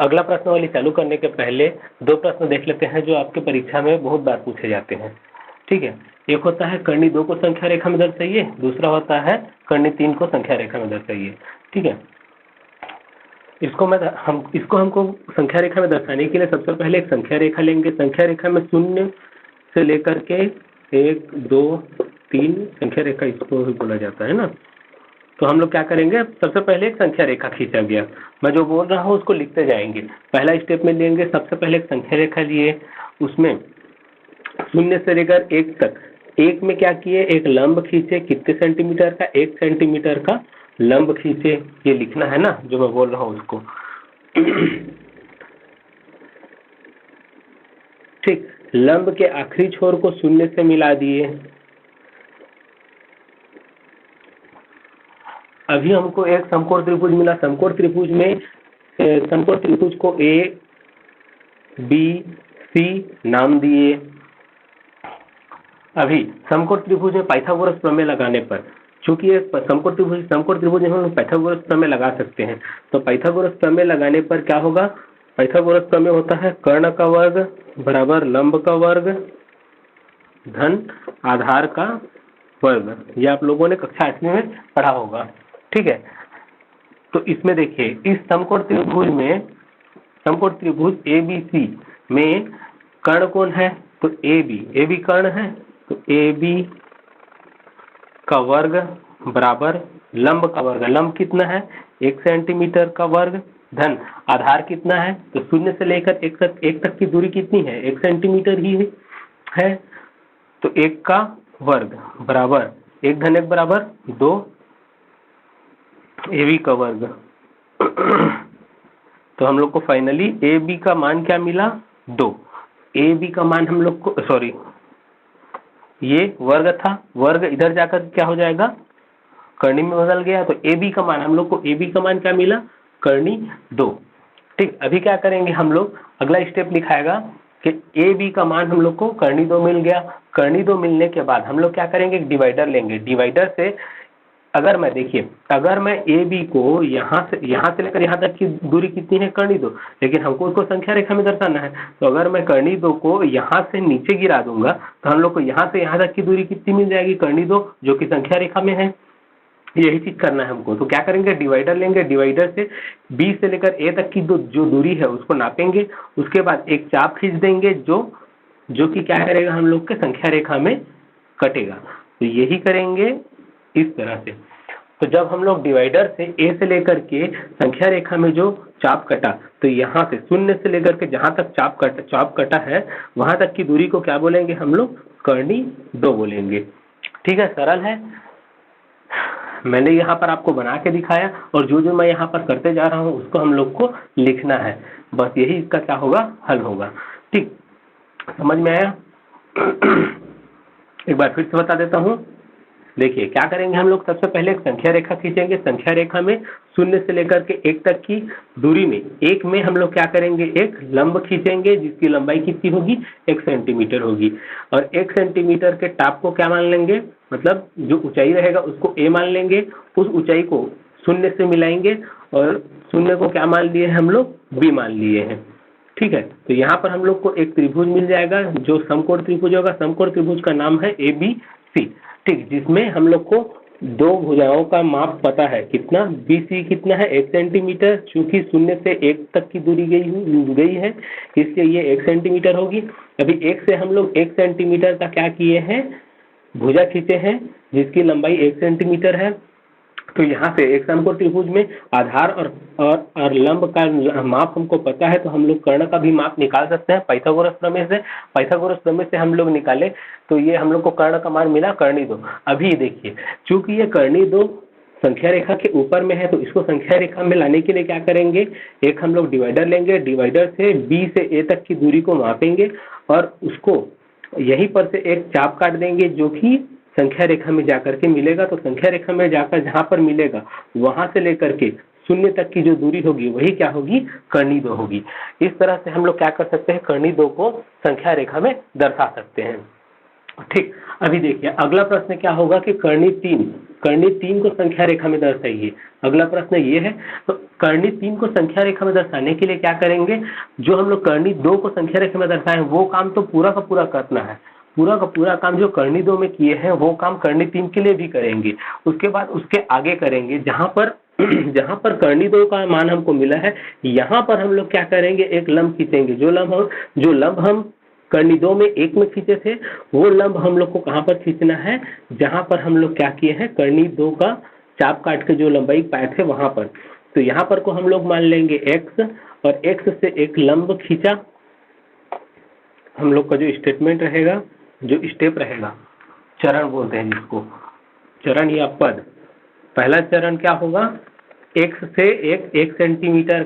अगला प्रश्नावली चालू करने के पहले दो प्रश्न देख लेते हैं जो आपके परीक्षा में बहुत बार पूछे जाते हैं। ठीक है, एक होता है कर्णी 2 को संख्या रेखा में दर्शाइए, दूसरा होता है कर्णी 3 को संख्या रेखा में दर्शाइए। ठीक है, इसको हमको संख्या रेखा में दर्शाने के लिए सबसे पहले एक संख्या रेखा लेंगे। संख्या रेखा में 0 से लेकर के 1 2 3 संख्या रेखा इसको भी बोला जाता है ना। तो हम लोग क्या करेंगे, सबसे पहले एक संख्या रेखा खींचा गया, मैं जो बोल रहा हूँ उसको लिखते जाएंगे। पहला स्टेप में लेंगे, सबसे पहले एक संख्या रेखा लिए, उसमें 0 से लेकर 1 तक, 1 में क्या किए, एक लंब खींचे, कितने सेंटीमीटर का, 1 सेंटीमीटर का लंब खींचे। ये लिखना है ना जो मैं बोल रहा हूँ उसको। ठीक, लंब के आखिरी छोर को 0 से मिला दिए। अभी हमको एक समकोण त्रिभुज मिला, समकोण त्रिभुज में समकोण त्रिभुज को ए बी सी नाम दिए। अभी समकोण त्रिभुज में पाइथागोरस प्रमेय लगाने पर, चूंकि ये समकोण त्रिभुज में हम पाइथागोरस प्रमेय लगा सकते हैं, तो पाइथागोरस प्रमेय लगाने पर क्या होगा, पाइथागोरस प्रमेय होता है कर्ण का वर्ग बराबर लंब का वर्ग धन आधार का वर्ग। ये आप लोगों ने कक्षा 8वीं में पढ़ा होगा। ठीक है, तो इसमें देखिए, इस समकोण त्रिभुज ABC में कर्ण कौन है, तो ए बी कर्ण है, तो ए बी का वर्ग बराबर लंब का वर्ग, लंब कितना है 1 सेंटीमीटर का वर्ग धन आधार कितना है, तो 0 से लेकर 1 तक की दूरी कितनी है, 1 सेंटीमीटर ही है, तो 1 का वर्ग बराबर 1 धन 1 बराबर 2 ए बी का वर्ग। तो हम लोग को फाइनली ए बी का मान क्या मिला, 2। ए बी का मान हम लोग को, सॉरी ये वर्ग था, वर्ग इधर जाकर क्या हो जाएगा, कर्णी में बदल गया, तो ए बी का मान हम लोग को, ए बी का मान क्या मिला, कर्णी 2। ठीक, अभी क्या करेंगे हम लोग, अगला स्टेप लिखाएगा कि ए बी का मान हम लोग को कर्णी 2 मिल गया। कर्णी 2 मिलने के बाद हम लोग क्या करेंगे, एक डिवाइडर लेंगे। डिवाइडर से अगर मैं ए बी को यहाँ से लेकर यहाँ तक की दूरी कितनी है, कर्णी 2, लेकिन हमको उसको संख्या रेखा में दर्शाना है, तो अगर मैं कर्णी 2 को यहाँ से नीचे गिरा दूंगा तो हम लोग को यहाँ से यहाँ तक की दूरी कितनी मिल जाएगी, कर्णी 2, जो कि संख्या रेखा में है। यही चीज करना है हमको, तो क्या करेंगे, डिवाइडर लेंगे। डिवाइडर से बी से लेकर ए तक की जो दूरी है उसको नापेंगे, उसके बाद एक चाप खींच देंगे जो कि क्या करेगा, हम लोग के संख्या रेखा में कटेगा। तो यही करेंगे इस तरह से। तो जब हम लोग डिवाइडर से ए से लेकर के संख्या रेखा में जो चाप कटा, तो यहाँ से 0 से लेकर के जहां तक चाप कटा है वहां तक की दूरी को क्या बोलेंगे हम लोग, कर्णी 2 बोलेंगे। ठीक है, सरल है। मैंने यहाँ पर आपको बना के दिखाया और जो मैं यहाँ पर करते जा रहा हूँ उसको हम लोग को लिखना है, बस यही इसका क्या होगा, हल होगा। ठीक, समझ में आया? एक बार फिर से बता देता हूँ। देखिए क्या करेंगे हम लोग, सबसे पहले एक संख्या रेखा खींचेंगे। संख्या रेखा में 0 से लेकर के 1 तक की दूरी में 1 में हम लोग क्या करेंगे, एक लंब खींचेंगे जिसकी लंबाई कितनी होगी, 1 सेंटीमीटर होगी। और 1 सेंटीमीटर के टाप को क्या मान लेंगे, मतलब जो ऊंचाई रहेगा उसको a मान लेंगे, उस ऊंचाई को 0 से मिलाएंगे और 0 को क्या मान लिए हम लोग, b मान लिए हैं। ठीक है, तो यहाँ पर हम लोग को एक त्रिभुज मिल जाएगा जो समकोण त्रिभुज होगा। समकोण त्रिभुज का नाम है ABC। ठीक, जिसमें हम लोग को दो भुजाओं का माप पता है, कितना, BC कितना है, 1 सेंटीमीटर, चूंकि 0 से 1 तक की दूरी गई है इसलिए ये 1 सेंटीमीटर होगी। अभी 1 से हम लोग 1 सेंटीमीटर का क्या किए हैं, भुजा खींचे हैं जिसकी लंबाई 1 सेंटीमीटर है। तो यहाँ से एक समकोण त्रिभुज में आधार और लंब का माप हमको पता है, तो हम लोग कर्ण का भी माप निकाल सकते हैं पाइथागोरस प्रमेय से। पाइथागोरस प्रमेय से हम लोग निकाले तो ये हम लोग को कर्ण का मान मिला, कर्णी 2। अभी देखिए, चूंकि ये कर्णी 2 संख्या रेखा के ऊपर में है तो इसको संख्या रेखा में लाने के लिए क्या करेंगे, एक हम लोग डिवाइडर लेंगे। डिवाइडर से बी से ए तक की दूरी को मापेंगे और उसको यहीं पर से एक चाप काट देंगे जो कि संख्या रेखा में जाकर के मिलेगा। तो संख्या रेखा में जाकर जहां पर मिलेगा वहां से लेकर के 0 तक की जो दूरी होगी वही क्या होगी, कर्णी 2 होगी। इस तरह से हम लोग क्या कर सकते हैं, कर्णी 2 को संख्या रेखा में दर्शा सकते हैं। ठीक। अभी देखिए अगला प्रश्न क्या होगा कि कर्णी तीन को संख्या रेखा में दर्शाइए। अगला प्रश्न ये है। तो कर्णी तीन को संख्या रेखा में दर्शाने के लिए क्या करेंगे, जो हम लोग कर्णी दो को संख्या रेखा में दर्शाए वो काम तो पूरा का पूरा करना है। पूरा का पूरा काम जो कर्णी दो में किए हैं वो काम कर्णी तीन के लिए भी करेंगे। उसके बाद उसके आगे करेंगे जहां पर जहां पर कर्णी दो का मान हमको मिला है, यहाँ पर हम लोग क्या करेंगे, एक लंब खींचेंगे। जो लंब हम कर्णी दो में एक में खींचे थे, वो लंब हम लोग को कहाँ पर खींचना है, जहां पर हम लोग क्या किए हैं, कर्णी दो का चाप काट के जो लंबाई पाए थे वहां पर। तो यहाँ पर को हम लोग मान लेंगे x, और x से एक लंब खींचा। हम लोग का जो स्टेटमेंट रहेगा, जो स्टेप रहेगा, चरण बोलते हैं जिसको, चरण या पद। पहला चरण क्या होगा, x से एक सेंटीमीटर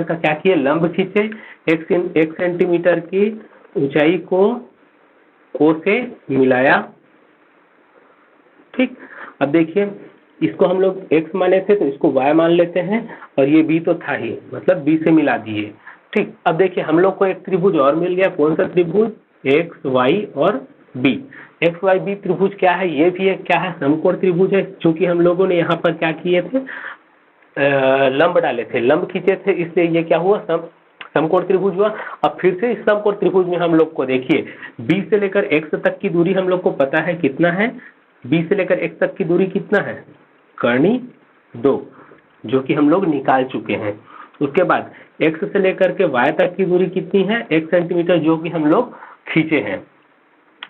का क्या किए, लंब खींचे। एक सेंटीमीटर की ऊंचाई को ओ से मिलाया। ठीक। अब देखिए इसको हम लोग x माने थे तो इसको y मान लेते हैं, और ये b तो था ही, मतलब b से मिला दिए। ठीक। अब देखिए हम लोग को एक त्रिभुज और मिल गया। कौन सा त्रिभुज, x y और b। एक्स वाई बी त्रिभुज क्या है, ये भी एक क्या है, समकोण त्रिभुज है। चूंकि हम लोगों ने यहाँ पर क्या किए थे, लंब डाले थे, लंब खींचे थे, इसलिए ये क्या हुआ, समकोण त्रिभुज हुआ। अब फिर से इस समकोण त्रिभुज में हम लोग को देखिए b से लेकर x तक की दूरी हम लोग को पता है कितना है, b से लेकर x तक की दूरी कितना है, कर्णी दो, जो कि हम लोग निकाल चुके हैं। उसके बाद x से लेकर के y तक की दूरी कितनी है, 1 सेंटीमीटर, जो कि हम लोग खींचे हैं,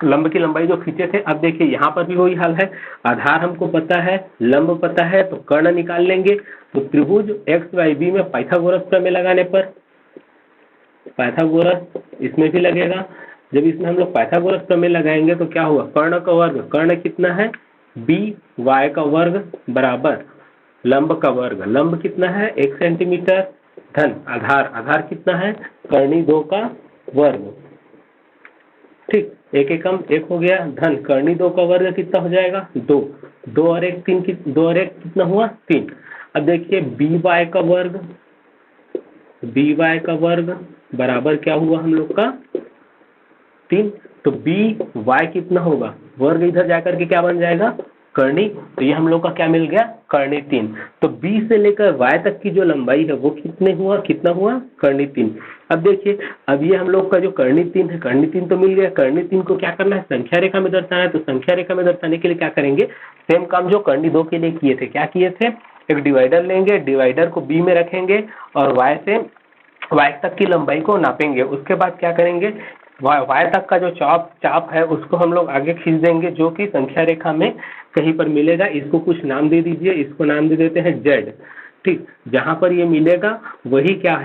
लंब की लंबाई जो खींचे थे। अब देखिए यहाँ पर भी वही हाल है, आधार हमको पता है, लंब पता है, तो कर्ण निकाल लेंगे। तो त्रिभुज एक्स वाई बी में पाइथागोरस प्रमेय लगाने पर, पाइथागोरस इसमें भी लगेगा। जब इसमें हम लोग पाइथागोरस प्रमेय लगाएंगे तो क्या हुआ, कर्ण का वर्ग, कर्ण कितना है, बी वाई का वर्ग बराबर लंब का वर्ग, लंब कितना है 1 सेंटीमीटर, धन आधार, आधार कितना है, कर्णी दो का वर्ग। ठीक। एक एकम एक हो गया, धन कर्णी दो का वर्ग कितना हो जाएगा, दो, दो और एक तीन, दो और एक कितना हुआ, तीन। अब देखिए बी वाई का वर्ग बराबर क्या हुआ हम लोग का, तीन। तो बी वाई कितना होगा, वर्ग इधर जाकर के क्या बन जाएगा, कर्णी। तो ये हम लोग का क्या मिल गया, कर्णी तीन। तो बी से लेकर वाई तक की जो लंबाई है वो कितना हुआ, कर्णी तीन। अब देखिए अब ये हम लोग का जो कर्णी तीन है, कर्णी तीन तो मिल गया। कर्णी तीन को क्या करना है, संख्या रेखा में दर्शाना है। तो संख्या रेखा में दर्शाने के लिए क्या करेंगे, सेम काम जो कर्णी दो के लिए किए थे। क्या किए थे, एक डिवाइडर लेंगे, डिवाइडर को बी में रखेंगे और वाई तक की लंबाई को नापेंगे। उसके बाद क्या करेंगे, वाई तक का जो चाप है उसको हम लोग आगे खींच देंगे, जो कि संख्या रेखा में कहीं पर मिलेगा। इसको कुछ नाम दे दीजिए, इसको नाम दे देते हैं जेड। ठीक। जहां पर ये मिलेगा वही क्या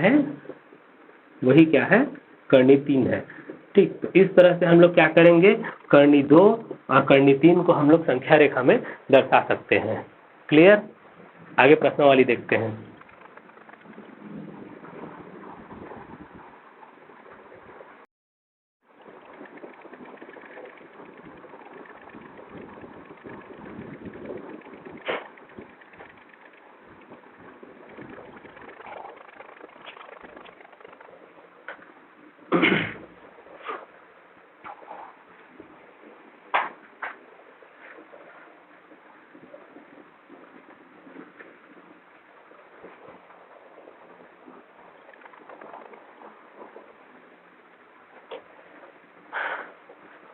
है, कर्णी तीन है। ठीक। तो इस तरह से हम लोग क्या करेंगे, कर्णी दो और कर्णी तीन को हम लोग संख्या रेखा में दर्शा सकते हैं। क्लियर। आगे प्रश्नावली देखते हैं।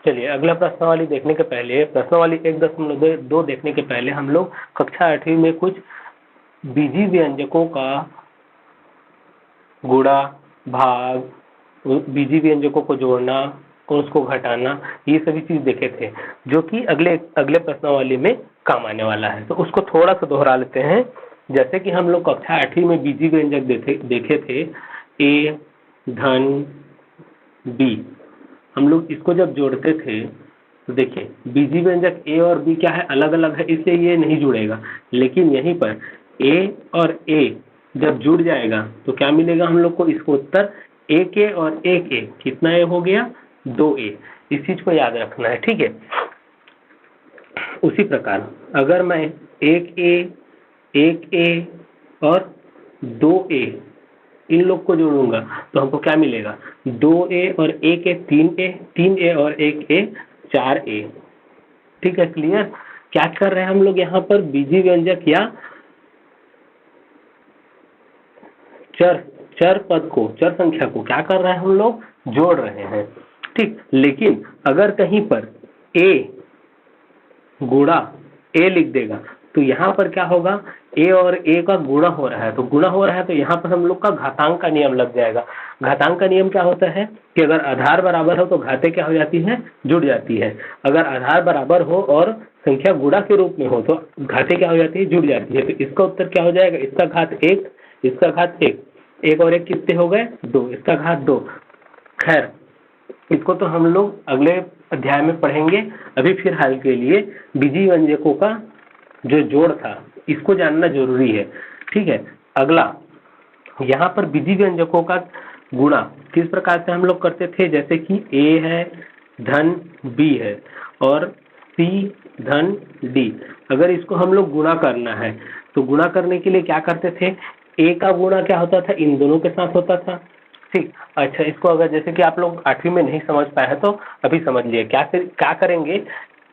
चलिए अगला प्रश्नावली देखने के पहले, प्रश्नावली 1.2 देखने के पहले हम लोग कक्षा 8वीं में कुछ बीजी व्यंजकों का गुणा, भाग, बीजी व्यंजकों को जोड़ना और उसको घटाना, ये सभी चीज देखे थे, जो कि अगले प्रश्नावली में काम आने वाला है। तो उसको थोड़ा सा दोहरा लेते हैं। जैसे कि हम लोग कक्षा 8वीं में बीजी व्यंजक देखे थे, ए धन बी, हम लोग इसको जब जोड़ते थे तो देखिए बीजी व्यंजक ए और बी क्या है, अलग अलग है, इसलिए ये नहीं जुड़ेगा। लेकिन यहीं पर ए और ए जब जुड़ जाएगा तो क्या मिलेगा हम लोग को, इसको उत्तर एक ए और एक ए, कितना ए हो गया, दो ए। इस चीज को याद रखना है। ठीक है। उसी प्रकार अगर मैं एक ए और दो ए इन लोग को जोड़ूंगा तो हमको क्या मिलेगा, 2a और 1a 3a, 3a और 1a 4a। ठीक है, क्लियर। क्या कर रहे हैं हम लोग यहाँ पर, बीजी व्यंजक या चर पद को, चर संख्या को क्या कर रहे हैं हम लोग, जोड़ रहे हैं। ठीक, लेकिन अगर कहीं पर a गुणा a लिख देगा तो यहाँ पर क्या होगा, a और a का गुणा हो रहा है, तो गुणा हो रहा है तो यहाँ पर हम लोग का घातांक का नियम लग जाएगा। घातांक का नियम क्या होता है कि अगर आधार बराबर हो तो घाते क्या हो जाती है, जुड़ जाती है। अगर आधार बराबर हो और संख्या गुणा के रूप में हो तो घाते क्या हो जाती है, जुड़ जाती है। तो इसका उत्तर क्या हो जाएगा, इसका घात 1, इसका घात 1, 1 और 1 कितने हो गए, 2, इसका घात 2। खैर, इसको तो हम लोग अगले अध्याय में पढ़ेंगे। अभी फिलहाल के लिए बीजी व्यंजकों का जो जोड़ था इसको जानना जरूरी है। ठीक है, अगला यहाँ पर बीजी व्यंजकों का गुणा किस प्रकार से हम लोग करते थे, जैसे कि a है धन b है और c धन d। अगर इसको हम लोग गुणा करना है तो गुणा करने के लिए क्या करते थे, a का गुणा क्या होता था, इन दोनों के साथ होता था। ठीक, अच्छा, इसको अगर जैसे कि आप लोग 8वीं में नहीं समझ पाए हैं तो अभी समझ लिए। क्या करेंगे,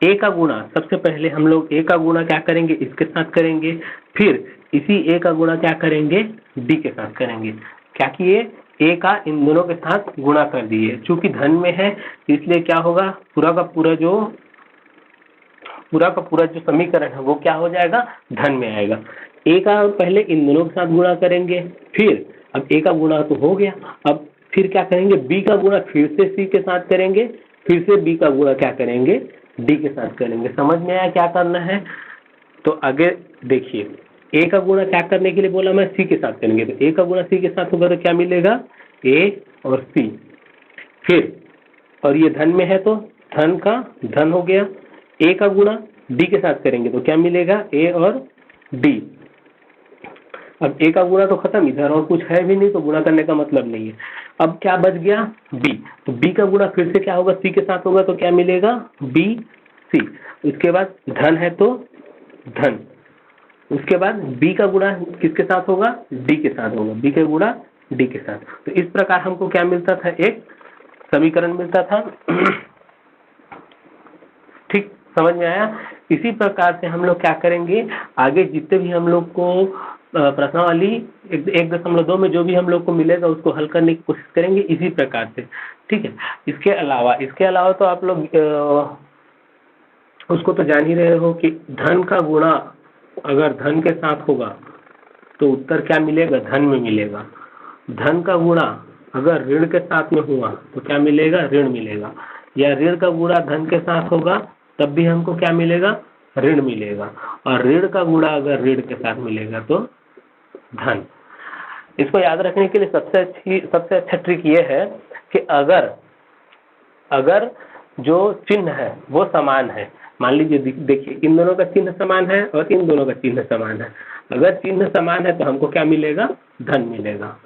a का गुणा सबसे पहले हम लोग a का गुणा क्या करेंगे, इसके साथ करेंगे, फिर इसी a का गुणा क्या करेंगे, d के साथ करेंगे। क्या किए, a का इन दोनों के साथ गुणा कर दिए, चूंकि धन में है इसलिए क्या होगा, पूरा का पूरा जो समीकरण है वो क्या हो जाएगा, धन में आएगा। a का पहले इन दोनों के साथ गुणा करेंगे, फिर अब a का गुणा तो हो गया, अब फिर क्या करेंगे, b का गुणा फिर से c के साथ करेंगे, फिर से b का गुणा क्या करेंगे, d के साथ करेंगे। समझ में आया क्या करना है। तो आगे देखिए, a का गुणा क्या करने के लिए बोला मैं, c के साथ करेंगे, तो a का गुणा c के साथ होगा तो क्या मिलेगा, a और c। फिर और ये धन में है तो धन का धन हो गया, a का गुणा d के साथ करेंगे तो क्या मिलेगा, a और d। अब a का गुणा तो खत्म, इधर और कुछ है भी नहीं तो गुणा करने का मतलब नहीं है। अब क्या बच गया, b, तो b का गुणा फिर से क्या होगा, c के साथ होगा तो क्या मिलेगा, b c। उसके बाद धन है तो धन, उसके बाद b का गुणा किसके साथ होगा, d के साथ होगा, b का गुणा d के साथ। तो इस प्रकार हमको क्या मिलता था, एक समीकरण मिलता था। ठीक, समझ में आया। इसी प्रकार से हम लोग क्या करेंगे, आगे जितने भी हम लोग को प्रश्नावली 1.2 में जो भी हम लोग को मिलेगा उसको हल करने की कोशिश करेंगे इसी प्रकार से। ठीक है, इसके अलावा तो आप लोग उसको तो जान ही रहे हो कि धन का गुणा अगर धन के साथ होगा तो उत्तर क्या मिलेगा, धन में मिलेगा। धन का गुणा अगर ऋण के साथ में हुआ तो क्या मिलेगा, ऋण मिलेगा। या ऋण का गुणा धन के साथ होगा तब भी हमको क्या मिलेगा, ऋण मिलेगा। और ऋण का गुणा अगर ऋण के साथ मिलेगा तो धन। इसको याद रखने के लिए सबसे अच्छा ट्रिक ये है कि अगर जो चिन्ह है वो समान है, मान लीजिए देखिए इन दोनों का चिन्ह समान है और इन दोनों का चिन्ह समान है, अगर चिन्ह समान है तो हमको क्या मिलेगा, धन मिलेगा।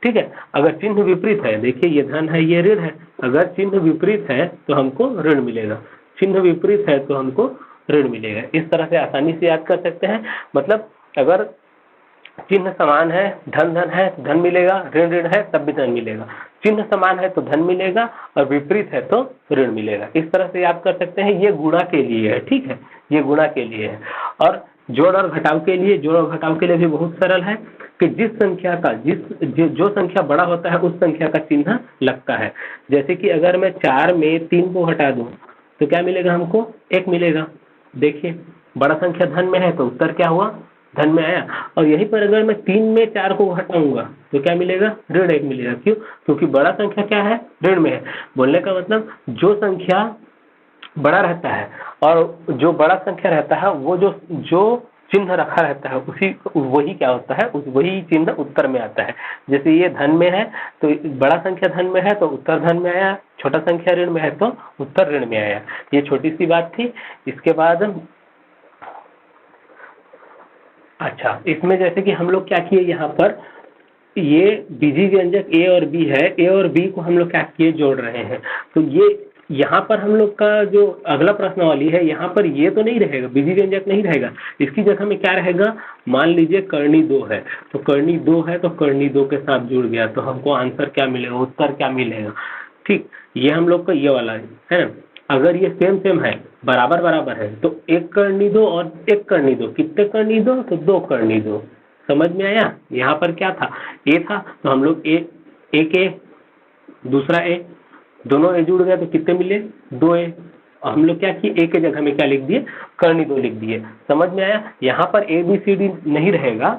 ठीक है, अगर चिन्ह विपरीत है, देखिए ये धन है ये ऋण है, अगर चिन्ह विपरीत है तो हमको ऋण मिलेगा, चिन्ह विपरीत है तो हमको ऋण मिलेगा। इस तरह से आसानी से याद कर सकते हैं। मतलब अगर चिन्ह समान है, धन धन है धन मिलेगा, ऋण ऋण है तब भी धन मिलेगा, चिन्ह समान है तो धन मिलेगा और विपरीत है तो ऋण मिलेगा। इस तरह से याद कर सकते हैं। ये गुणा के लिए है, ठीक है, ये गुणा के लिए है। और जोड़ और घटाव के लिए भी बहुत सरल है कि जिस संख्या का जो संख्या बड़ा होता है उस संख्या का चिन्ह लगता है। जैसे कि अगर मैं 4 में 3 को हटा दूं तो क्या मिलेगा, हमको 1 मिलेगा। देखिए बड़ा संख्या धन में है तो उत्तर क्या हुआ, धन में आया। और यहीं पर अगर मैं 3 में 4 को हटाऊंगा तो क्या मिलेगा, ऋण 1 मिलेगा। क्यों, क्योंकि बड़ा संख्या क्या है, ऋण में है। बोलने का मतलब जो संख्या बड़ा रहता है और जो बड़ा संख्या रहता है वो जो चिन्ह रखा रहता है वही क्या होता है, वही चिन्ह उत्तर में आता है। जैसे ये धन में है तो बड़ा संख्या धन में है तो उत्तर धन में आया, छोटा संख्या ऋण में है तो उत्तर ऋण में आया। ये छोटी सी बात थी। इसके बाद अच्छा, इसमें जैसे कि हम लोग क्या किए, यहाँ पर ये बीजी व्यंजक ए और बी है, ए और बी को हम लोग क्या किए, जोड़ रहे हैं। तो ये यहाँ पर हम लोग का जो अगला प्रश्नावली है, यहाँ पर ये तो नहीं रहेगा, विधि व्यंजक नहीं रहेगा, इसकी जगह में क्या रहेगा, मान लीजिए कर्णी 2 है, तो कर्णी 2 है तो कर्णी 2 के साथ जुड़ गया, तो हमको आंसर क्या मिलेगा, उत्तर क्या मिलेगा। ठीक, ये हम लोग का ये वाला है ना। अगर ये सेम सेम है, बराबर बराबर है, तो एक कर्णी 2 और एक कर्णी 2, कितने कर्णी 2, तो 2 कर्णी 2। समझ में आया। यहाँ पर क्या था, ए था, तो हम लोग ए, एक ए, दूसरा ए, दोनों ए जुड़ गया तो कितने मिले, 2 ए। हम लोग क्या किए, ए के जगह में क्या लिख दिए, कर्णी 2 लिख दिए। समझ में आया। यहाँ पर ए बी सी डी नहीं रहेगा,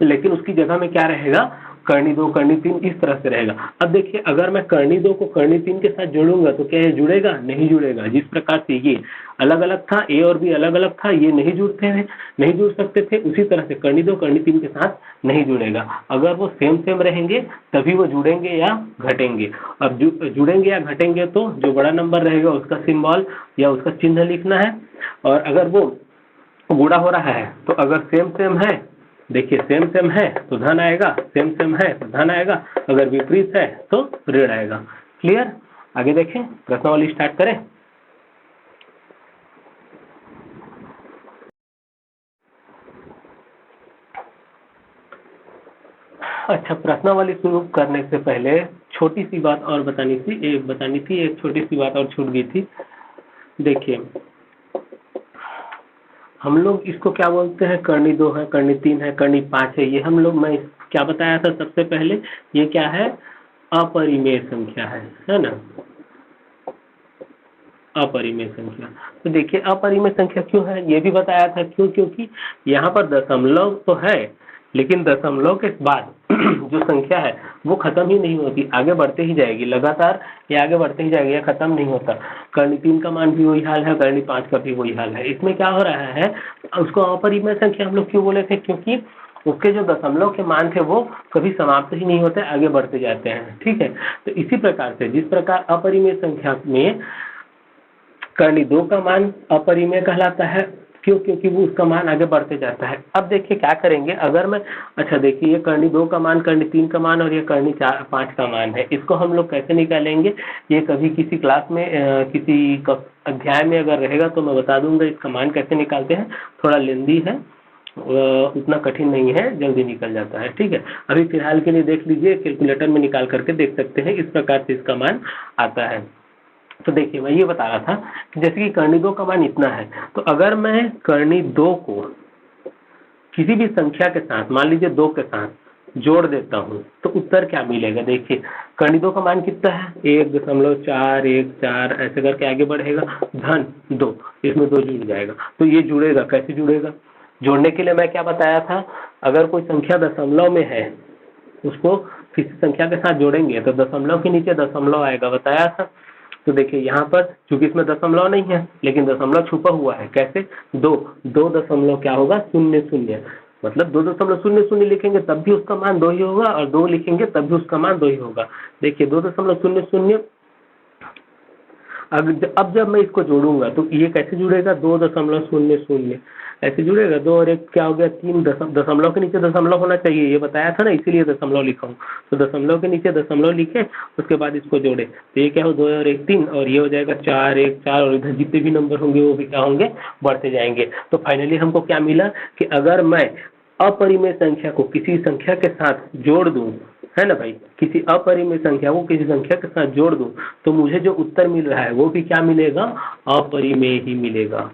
लेकिन उसकी जगह में क्या रहेगा, कर्णी 2 कर्णी 3 इस तरह से रहेगा। अब देखिए, अगर मैं कर्णी 2 को कर्णी 3 के साथ जोड़ूंगा तो क्या ये जुड़ेगा, नहीं जुड़ेगा। जिस प्रकार से ये अलग अलग था, ए और बी अलग अलग था, ये नहीं जुड़ते हैं, नहीं जुड़ सकते थे, उसी तरह से कर्णी 2 कर्णी 3 के साथ नहीं जुड़ेगा। अगर वो सेम सेम रहेंगे तभी वो जुड़ेंगे या घटेंगे। अब जुड़ेंगे या घटेंगे तो जो बड़ा नंबर रहेगा उसका सिंबल या उसका चिन्ह लिखना है, और अगर वो गुणा हो रहा है तो अगर सेम सेम है, देखिए सेम सेम है तो धन आएगा, सेम सेम है तो धन आएगा, अगर विपरीत है तो ऋण आएगा। क्लियर। आगे देखें, प्रश्नावली स्टार्ट करें। अच्छा, प्रश्नावली शुरू करने से पहले छोटी सी बात और बतानी थी, एक छोटी सी बात और छूट गई थी। देखिए, हम लोग इसको क्या बोलते हैं, कर्णी 2 है, कर्णी 3 है, कर्णी 5 है। ये हम लोग, मैं क्या बताया था सबसे पहले, ये क्या है, अपरिमेय संख्या है ना, अपरिमेय संख्या। तो देखिए, अपरिमेय संख्या क्यों है, ये भी बताया था क्यों, क्योंकि यहाँ पर दशमलव तो है, लेकिन दशमलव के बाद जो संख्या है वो खत्म ही नहीं होती, आगे बढ़ते ही जाएगी लगातार, ये आगे बढ़ते ही जाएगी, ये खत्म नहीं होता। कर्णी 3 का मान भी वही हाल है, कर्णी 5 का भी वही हाल है। इसमें क्या हो रहा है, उसको अपरिमेय संख्या हम लोग क्यों बोले थे, क्योंकि उसके जो दशमलव के मान थे वो कभी समाप्त ही नहीं होते, आगे बढ़ते जाते हैं। ठीक है, तो इसी प्रकार से जिस प्रकार अपरिमेय संख्या में कर्णी 2 का मान अपरिमेय कहलाता है, क्यों, क्योंकि वो उसका मान आगे बढ़ते जाता है। अब देखिए क्या करेंगे, अगर मैं, अच्छा देखिए, ये कर्णी 2 का मान, कर्णी 3 का मान और ये कर्णी 5 का मान है, इसको हम लोग कैसे निकालेंगे, ये कभी किसी क्लास में किसी अध्याय में अगर रहेगा तो मैं बता दूंगा इसका मान कैसे निकालते हैं। थोड़ा लेंदी है, उतना कठिन नहीं है, जल्दी निकल जाता है। ठीक है, अभी फिलहाल के लिए देख लीजिए, कैलकुलेटर में निकाल करके देख सकते हैं, इस प्रकार से इसका मान आता है। तो देखिए, मैं ये बता रहा था कि जैसे कि कर्णी 2 का मान इतना है, तो अगर मैं कर्णी 2 को किसी भी संख्या के साथ, मान लीजिए 2 के साथ जोड़ देता हूं तो उत्तर क्या मिलेगा। देखिए, कर्णी 2 का मान कितना है, 1.414, ऐसे करके आगे बढ़ेगा, धन 2, इसमें 2 जुड़ जाएगा, तो ये जुड़ेगा, कैसे जुड़ेगा। जोड़ने के लिए मैं क्या बताया था, अगर कोई संख्या दशमलव में है, उसको किसी संख्या के साथ जोड़ेंगे तो दशमलव के नीचे दशमलव आएगा, बताया था। तो देखिए, यहाँ पर चूंकि इसमें दशमलव नहीं है, लेकिन दशमलव छुपा हुआ है, कैसे, 2 दशमलव क्या होगा, 0 0, मतलब 2.00 लिखेंगे तब भी उसका मान 2 ही होगा, और 2 लिखेंगे तब भी उसका मान 2 ही होगा। देखिए, 2.00, अब जब मैं इसको जोड़ूंगा तो ये कैसे जुड़ेगा, 2.00 ऐसे जुड़ेगा, 2 और 1 क्या हो गया, 3, दशमलव के नीचे दशमलव होना चाहिए, ये बताया था ना, इसीलिए दशमलव लिखा हूँ। तो दशमलव के नीचे दशमलव लिखे, उसके बाद इसको जोड़े, तो ये क्या हो, 2 और 1 3, और ये हो जाएगा 4 1 4, और इधर जितने भी नंबर होंगे वो भी क्या होंगे, बढ़ते जाएंगे। तो फाइनली हमको क्या मिला कि अगर मैं अपरिमेय संख्या को किसी संख्या के साथ जोड़ दूं, है ना भाई, किसी अपरिमेय संख्या को किसी संख्या के साथ जोड़ दूं, तो मुझे जो उत्तर मिल रहा है वो भी क्या मिलेगा, अपरिमेय ही मिलेगा।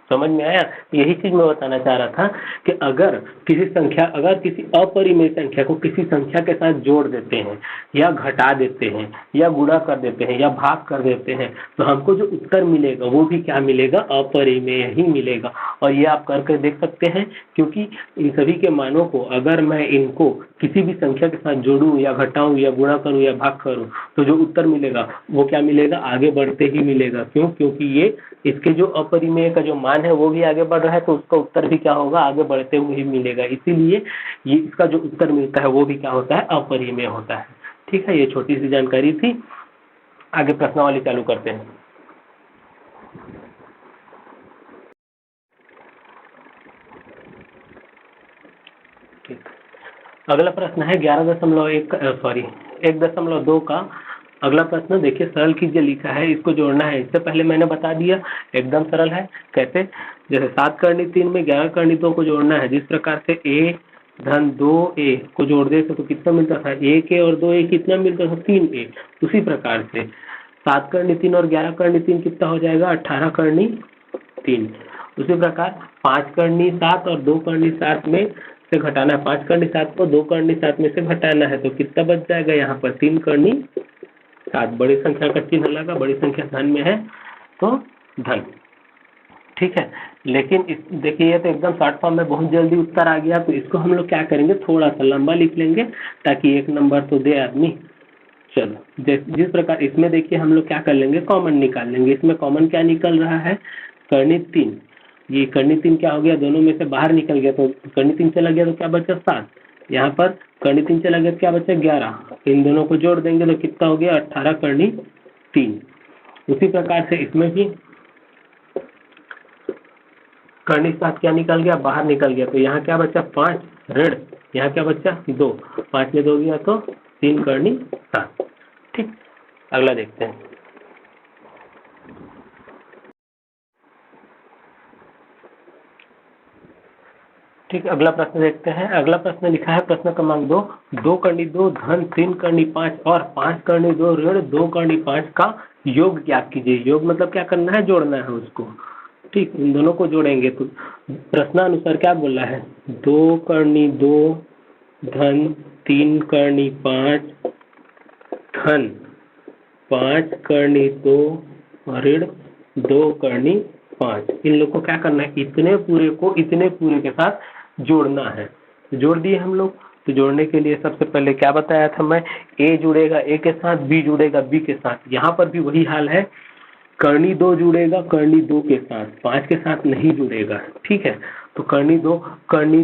समझ में आया। यही चीज मैं बताना चाह रहा था कि अगर किसी अपरिमेय संख्या को किसी संख्या के साथ जोड़ देते हैं या घटा देते हैं या गुणा कर देते हैं या भाग कर देते हैं, तो हमको जो उत्तर मिलेगा वो भी क्या मिलेगा, अपरिमेय ही मिलेगा। और ये आप करके देख सकते हैं, क्योंकि इन सभी के मानों को अगर मैं इनको किसी भी संख्या के साथ जोड़ूं या घटाऊं या गुणा करूं या भाग करूं, तो जो उत्तर मिलेगा वो क्या मिलेगा, आगे बढ़ते ही मिलेगा। क्यों, क्योंकि ये इसके जो अपरिमेय का जो मान है वो भी आगे बढ़ रहा है, तो उसका उत्तर भी क्या होगा, आगे बढ़ते हुए ही मिलेगा। इसीलिए ये इसका जो उत्तर मिलता है वो भी क्या होता है, अपरिमेय होता है। ठीक है, ये छोटी सी जानकारी थी। आगे प्रश्नावली चालू करते हैं। ठीक, अगला प्रश्न है 11.1 सॉरी 1.2 का अगला प्रश्न देखिए, सरल कीजिए लिखा है, इसको जोड़ना है। इससे पहले मैंने बता दिया, एकदम सरल है। कैसे? जैसे 7 करनी 3 में 11 करनी 2 को जोड़ना है। जिस प्रकार से a धन 2a को जोड़ दे तो कितना मिलता था? 1a और 2a कितना मिलता था? 3a। उसी प्रकार से 7 करनी 3 और 11 करनी 3 कितना हो जाएगा? 18 करनी 3। उसी प्रकार 5 करनी 7 और 2 करनी 7 में से घटाना है। 5 करनी 7 को 2 करनी 7 में से घटाना है, तो कितना बच जाएगा यहाँ पर? 3 करनी 7। बड़ी संख्या का चिन्ह लगा, बड़ी संख्या धन में है तो धन। ठीक है, लेकिन इस देखिए ये तो एकदम शॉर्ट फॉर्म में बहुत जल्दी उत्तर आ गया, तो इसको हम लोग क्या करेंगे, थोड़ा सा लंबा लिख लेंगे ताकि एक नंबर तो दे आदमी। चलो जिस प्रकार इसमें देखिए हम लोग क्या कर लेंगे, कॉमन निकाल लेंगे। इसमें कॉमन क्या निकल रहा है? करनी 3। ये करनी 3 क्या हो गया? दोनों में से बाहर निकल गया, तो करनी 3 चला गया तो क्या बचा? 7। यहाँ पर करनी 3 चला गया तो क्या बचा? 11। इन दोनों को जोड़ देंगे तो कितना हो गया? 18 करनी 3। उसी प्रकार से इसमें भी करनी 7 क्या निकल गया? बाहर निकल गया, तो यहाँ क्या बचा? 5 ऋण, यहाँ क्या बचा? 2। 5 में 2 गया तो 3 करनी 7। ठीक, अगला देखते हैं। ठीक, अगला प्रश्न देखते हैं। अगला प्रश्न लिखा है प्रश्न क्रमांक 2, 2 करनी 2 धन 3 करनी 5 और 5 करनी 2 ऋण 2 करनी 5 का योग ज्ञात कीजिए। योग मतलब क्या करना है? जोड़ना है उसको। ठीक, इन दोनों को जोड़ेंगे तो प्रश्नानुसार क्या बोला है? 2 करनी 2 धन 3 करनी 5 धन 5 करनी 2 ऋण 2 करनी 5। इन लोग को क्या करना है? इतने पूरे को इतने पूरे के साथ जोड़ना है। तो जोड़ दिए हम लोग। तो जोड़ने के लिए सबसे पहले क्या बताया था मैं? a जुड़ेगा a के साथ, b जुड़ेगा b के साथ। यहाँ पर भी वही हाल है, करनी 2 जुड़ेगा करनी 2 के साथ, 5 के साथ नहीं जुड़ेगा। ठीक है, तो करनी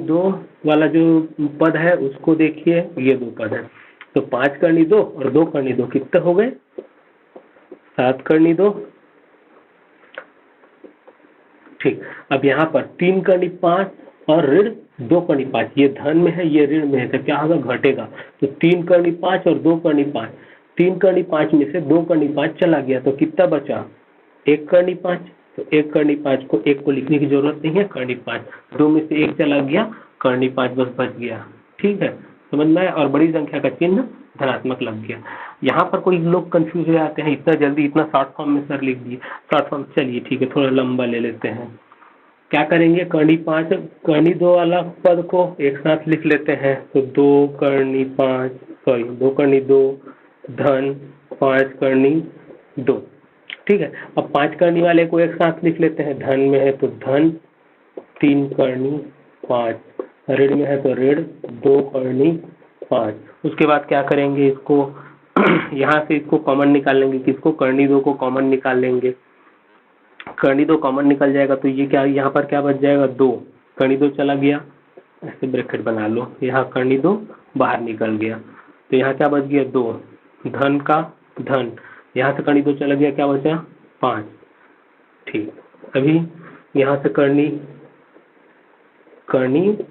2 वाला जो पद है उसको देखिए, ये 2 पद है, तो 5 करनी 2 और 2 करनी 2 कितने हो गए? 7 करनी 2। ठीक, अब यहाँ पर 3 करनी 5 और ऋण 2 करनी 5, ये धन में है ये ऋण में है, तो क्या होगा? घटेगा। तो 3 करनी 5 और 2 करनी 5, 3 करनी 5 में से 2 करनी 5 चला गया, तो कितना बचा? 1 करनी 5। तो 1 करनी 5 को 1 को लिखने की जरूरत नहीं है, करनी 5, 2 में से 1 चला गया, करनी 5 बस बच गया। ठीक है, समझ में आया? और बड़ी संख्या का चिन्ह धनात्मक लग गया। यहाँ पर कोई लोग कंफ्यूज हो जाते हैं, इतना जल्दी इतना शॉर्ट फॉर्म में सर लिख दिए। शॉर्ट फॉर्म चलिए ठीक है, थोड़ा लंबा ले लेते हैं। क्या करेंगे? करनी 5 करनी 2 वाला पद को एक साथ लिख लेते हैं, तो 2 करनी 5 सॉरी 2 करनी 2 धन 5 करनी 2। ठीक है, अब 5 करनी वाले को एक साथ लिख लेते हैं, धन में है तो धन 3 करनी 5, ऋण में है तो ऋण 2 करनी 5। उसके बाद क्या करेंगे? इसको यहाँ से इसको कॉमन निकाल लेंगे। किसको? करनी 2 को कॉमन निकाल लेंगे। करनी 2 कॉमन निकल जाएगा तो ये क्या, यहाँ पर क्या बच जाएगा? 2। करनी 2 चला गया, ऐसे ब्रैकेट बना लो, यहाँ करनी 2 बाहर निकल गया, तो यहाँ क्या बच गया? 2 धन का धन, यहाँ से करनी 2 चला गया, क्या बचा? 5। ठीक, अभी यहाँ से करनी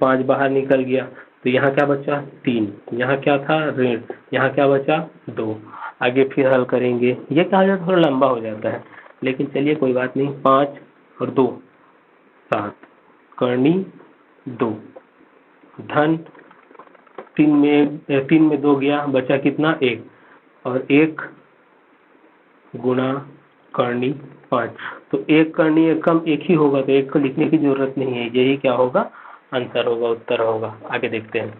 5 बाहर निकल गया, तो यहाँ क्या बचा? 3। यहाँ क्या था? ऋण, यहाँ क्या बचा? 2। आगे फिर हल करेंगे। ये क्या हो जाता है? थोड़ा लंबा हो जाता है, लेकिन चलिए कोई बात नहीं। 5 और 2 7, करनी 2 धन 3 में 2 गया, बचा कितना? 1, और 1 गुणा करनी 5, तो 1 करनी 1 कम 1 ही होगा, तो 1 को लिखने की जरूरत नहीं है। यही क्या होगा? आंसर होगा, उत्तर होगा। आगे देखते हैं।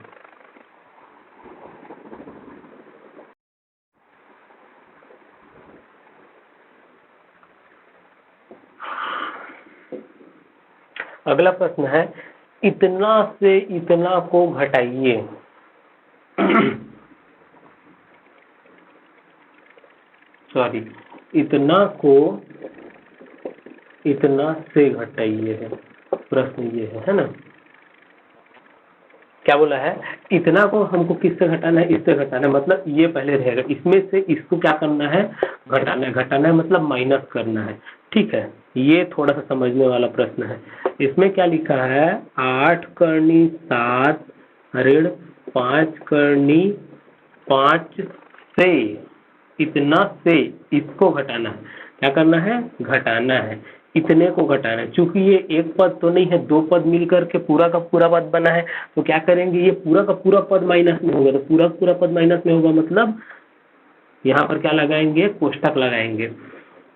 अगला प्रश्न है, इतना से इतना को घटाइए। सॉरी, इतना को इतना से घटाइए है प्रश्न, ये है ना? क्या बोला है? इतना को हमको किससे घटाना है? इससे घटाना है, मतलब ये पहले रहेगा, इसमें से इसको क्या करना है? घटाना है। घटाना है मतलब माइनस करना है। ठीक है, ये थोड़ा सा समझने वाला प्रश्न है। इसमें क्या लिखा है? 8 करनी 7 ऋण 5 करनी 5 से, इतना से इसको घटाना है। क्या करना है? घटाना है, इतने को घटाना है। चूंकि ये एक पद तो नहीं है, दो पद मिलकर के पूरा का पूरा पद बना है, तो क्या करेंगे, ये पूरा का पूरा पद माइनस में होगा, तो पूरा का पूरा पद माइनस में होगा, मतलब यहाँ पर क्या लगाएंगे? कोष्टक लगाएंगे।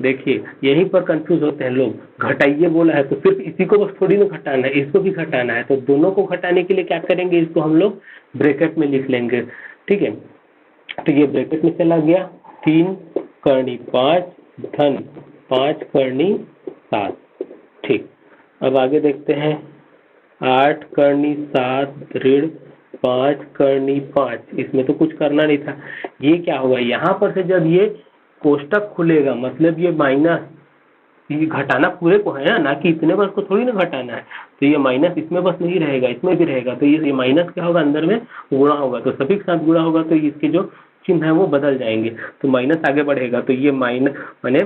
देखिए यहीं पर कंफ्यूज होते हैं लोग, घटाइए बोला है तो सिर्फ इसी को बस थोड़ी ना घटाना है, इसको भी घटाना है, तो दोनों को घटाने के लिए क्या करेंगे, इसको हम लोग ब्रैकेट में लिख लेंगे। ठीक है, तो ये ब्रैकेट में चला गया, 3 करनी 5 धन 5 करनी 7। ठीक, अब आगे देखते हैं, 8 करनी 7 ऋण 5 करनी 5, इसमें तो कुछ करना नहीं था। ये क्या होगा, यहाँ पर से जब ये कोष्टक खुलेगा, मतलब ये माइनस, ये घटाना पूरे को है ना कि इतने बस को थोड़ी ना घटाना है, तो ये माइनस इसमें बस नहीं रहेगा, इसमें भी रहेगा, तो ये माइनस क्या होगा, अंदर में गुणा होगा, तो सभी के साथ गुणा होगा, तो इसके जो चिन्ह है वो बदल जाएंगे, तो माइनस आगे बढ़ेगा, तो ये माइनस माने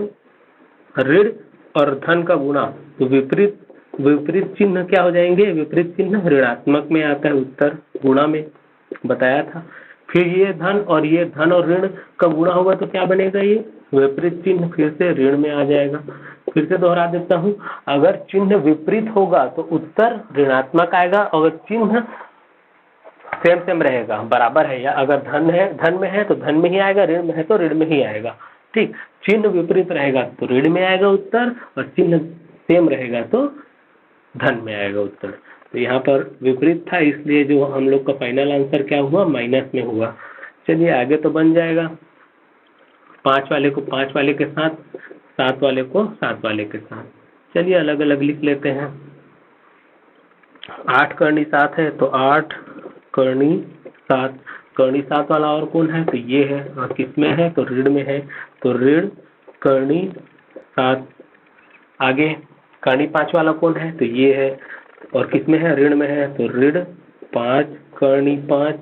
ऋण और धन का गुणा, तो विपरीत विपरीत चिन्ह क्या हो जाएंगे, विपरीत चिन्ह ऋणात्मक में आता है, उत्तर गुणा में बताया था। फिर ये धन और ऋण का गुणा होगा तो क्या बनेगा, ये विपरीत चिन्ह फिर से ऋण में आ जाएगा। फिर से दोहरा देता हूं, अगर चिन्ह विपरीत होगा तो उत्तर ऋणात्मक आएगा, अगर चिन्ह सेम सेम रहेगा, बराबर है, या अगर धन में है तो धन में ही आएगा, ऋण में है तो ऋण में ही आएगा। ठीक, चिन्ह विपरीत रहेगा तो ऋण में आएगा उत्तर, और चिन्ह सेम रहेगा तो धन में आएगा उत्तर। तो यहाँ पर विपरीत था, इसलिए जो हम लोग का फाइनल आंसर क्या हुआ, माइनस में हुआ। चलिए आगे तो बन जाएगा, 5 वाले को 5 वाले के साथ, 7 वाले को 7 वाले के साथ। चलिए अलग अलग लिख लेते हैं। 8 करनी 7 है तो 8 करनी 7, करनी 7 वाला और कौन है, तो ये है, और किसमें है, तो ऋण में है, तो ऋण करनी 7। आगे करनी 5 वाला कौन है, तो ये है, और किसमें है, ऋण में है, तो ऋण 5 करनी 5,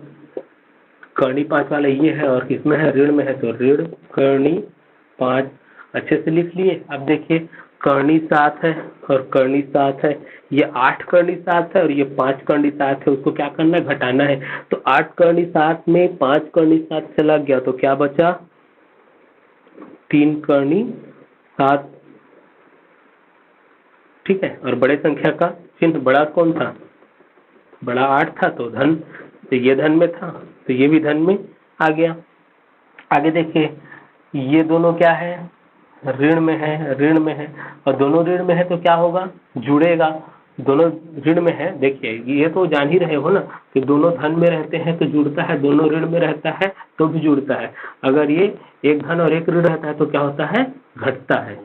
करनी 5 वाला ये है, और किसमें है, ऋण में है, तो ऋण करनी 5। अच्छे से लिख लिए। अब देखिए करनी 7 है और करनी 7 है, ये 8 करनी 7 है और ये 5 करनी 7 है, उसको क्या करना है, घटाना है। तो 8 करनी 7 में 5 करनी 7 चला गया, तो क्या बचा, 3 करनी 7। ठीक है, और बड़े संख्या का चिन्ह बड़ा कौन था, बड़ा 8 था, तो धन, तो ये धन में था, तो ये भी धन में आ गया। आगे देखिए, ये दोनों क्या है, ऋण में है, ऋण में है, और दोनों ऋण में है तो क्या होगा, जुड़ेगा, दोनों ऋण में है। देखिए ये तो जान ही रहे हो ना कि दोनों धन में रहते हैं तो जुड़ता है, दोनों ऋण में रहता है तो भी जुड़ता है। अगर ये एक धन और एक ऋण रहता है तो क्या होता है, घटता है।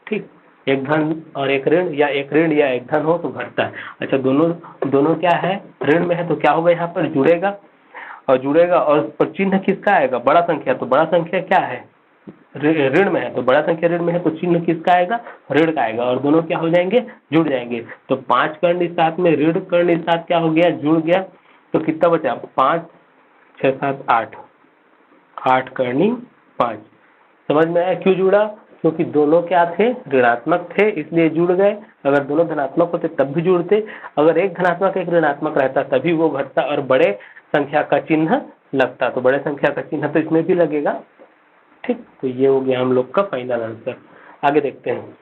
ठीक, एक धन और एक ऋण, या एक ऋण या एक धन हो तो घटता है। अच्छा, दोनों क्या है, ऋण में है, तो क्या होगा, यहाँ पर जुड़ेगा, और पर चिन्ह किसका आएगा, बड़ा संख्या, तो बड़ा संख्या क्या है, ऋण में है, तो बड़ा संख्या ऋण में है, तो चिन्ह किसका आएगा, ऋण का आएगा, और दोनों क्या हो जाएंगे, जुड़ जाएंगे। तो 5 करनी 7 में ऋण करनी 7 क्या हो गया, जुड़ गया, तो कितना बचा, 5 6 7 8, 8 करनी 5। समझ में आया क्यों जुड़ा, क्योंकि दोनों क्या थे, ऋणात्मक थे, इसलिए जुड़ गए। अगर दोनों धनात्मक होते तब भी जुड़ते, अगर एक धनात्मक एक ऋणात्मक रहता तभी वो घटता और बड़े संख्या का चिन्ह लगता, तो बड़े संख्या का चिन्ह तो इसमें भी लगेगा। ठीक, तो ये हो गया हम लोग का फाइनल आंसर। आगे देखते हैं,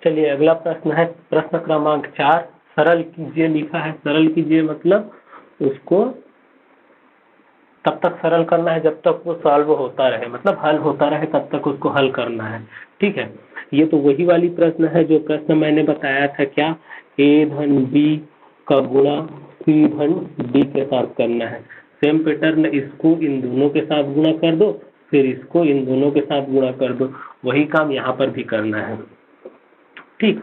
चलिए अगला प्रश्न है प्रश्न क्रमांक 4, सरल कीजिए लिखा है। सरल कीजिए मतलब उसको तब तक सरल करना है जब तक वो सॉल्व होता रहे, मतलब हल होता रहे, तब तक उसको हल करना है। ठीक है, ये तो वही वाली प्रश्न है जो प्रश्न मैंने बताया था, क्या, ए धन बी का गुणा सी धन डी के साथ करना है। सेम पैटर्न, इसको इन दोनों के साथ गुणा कर दो, फिर इसको इन दोनों के साथ गुणा कर दो, वही काम यहाँ पर भी करना है। ठीक,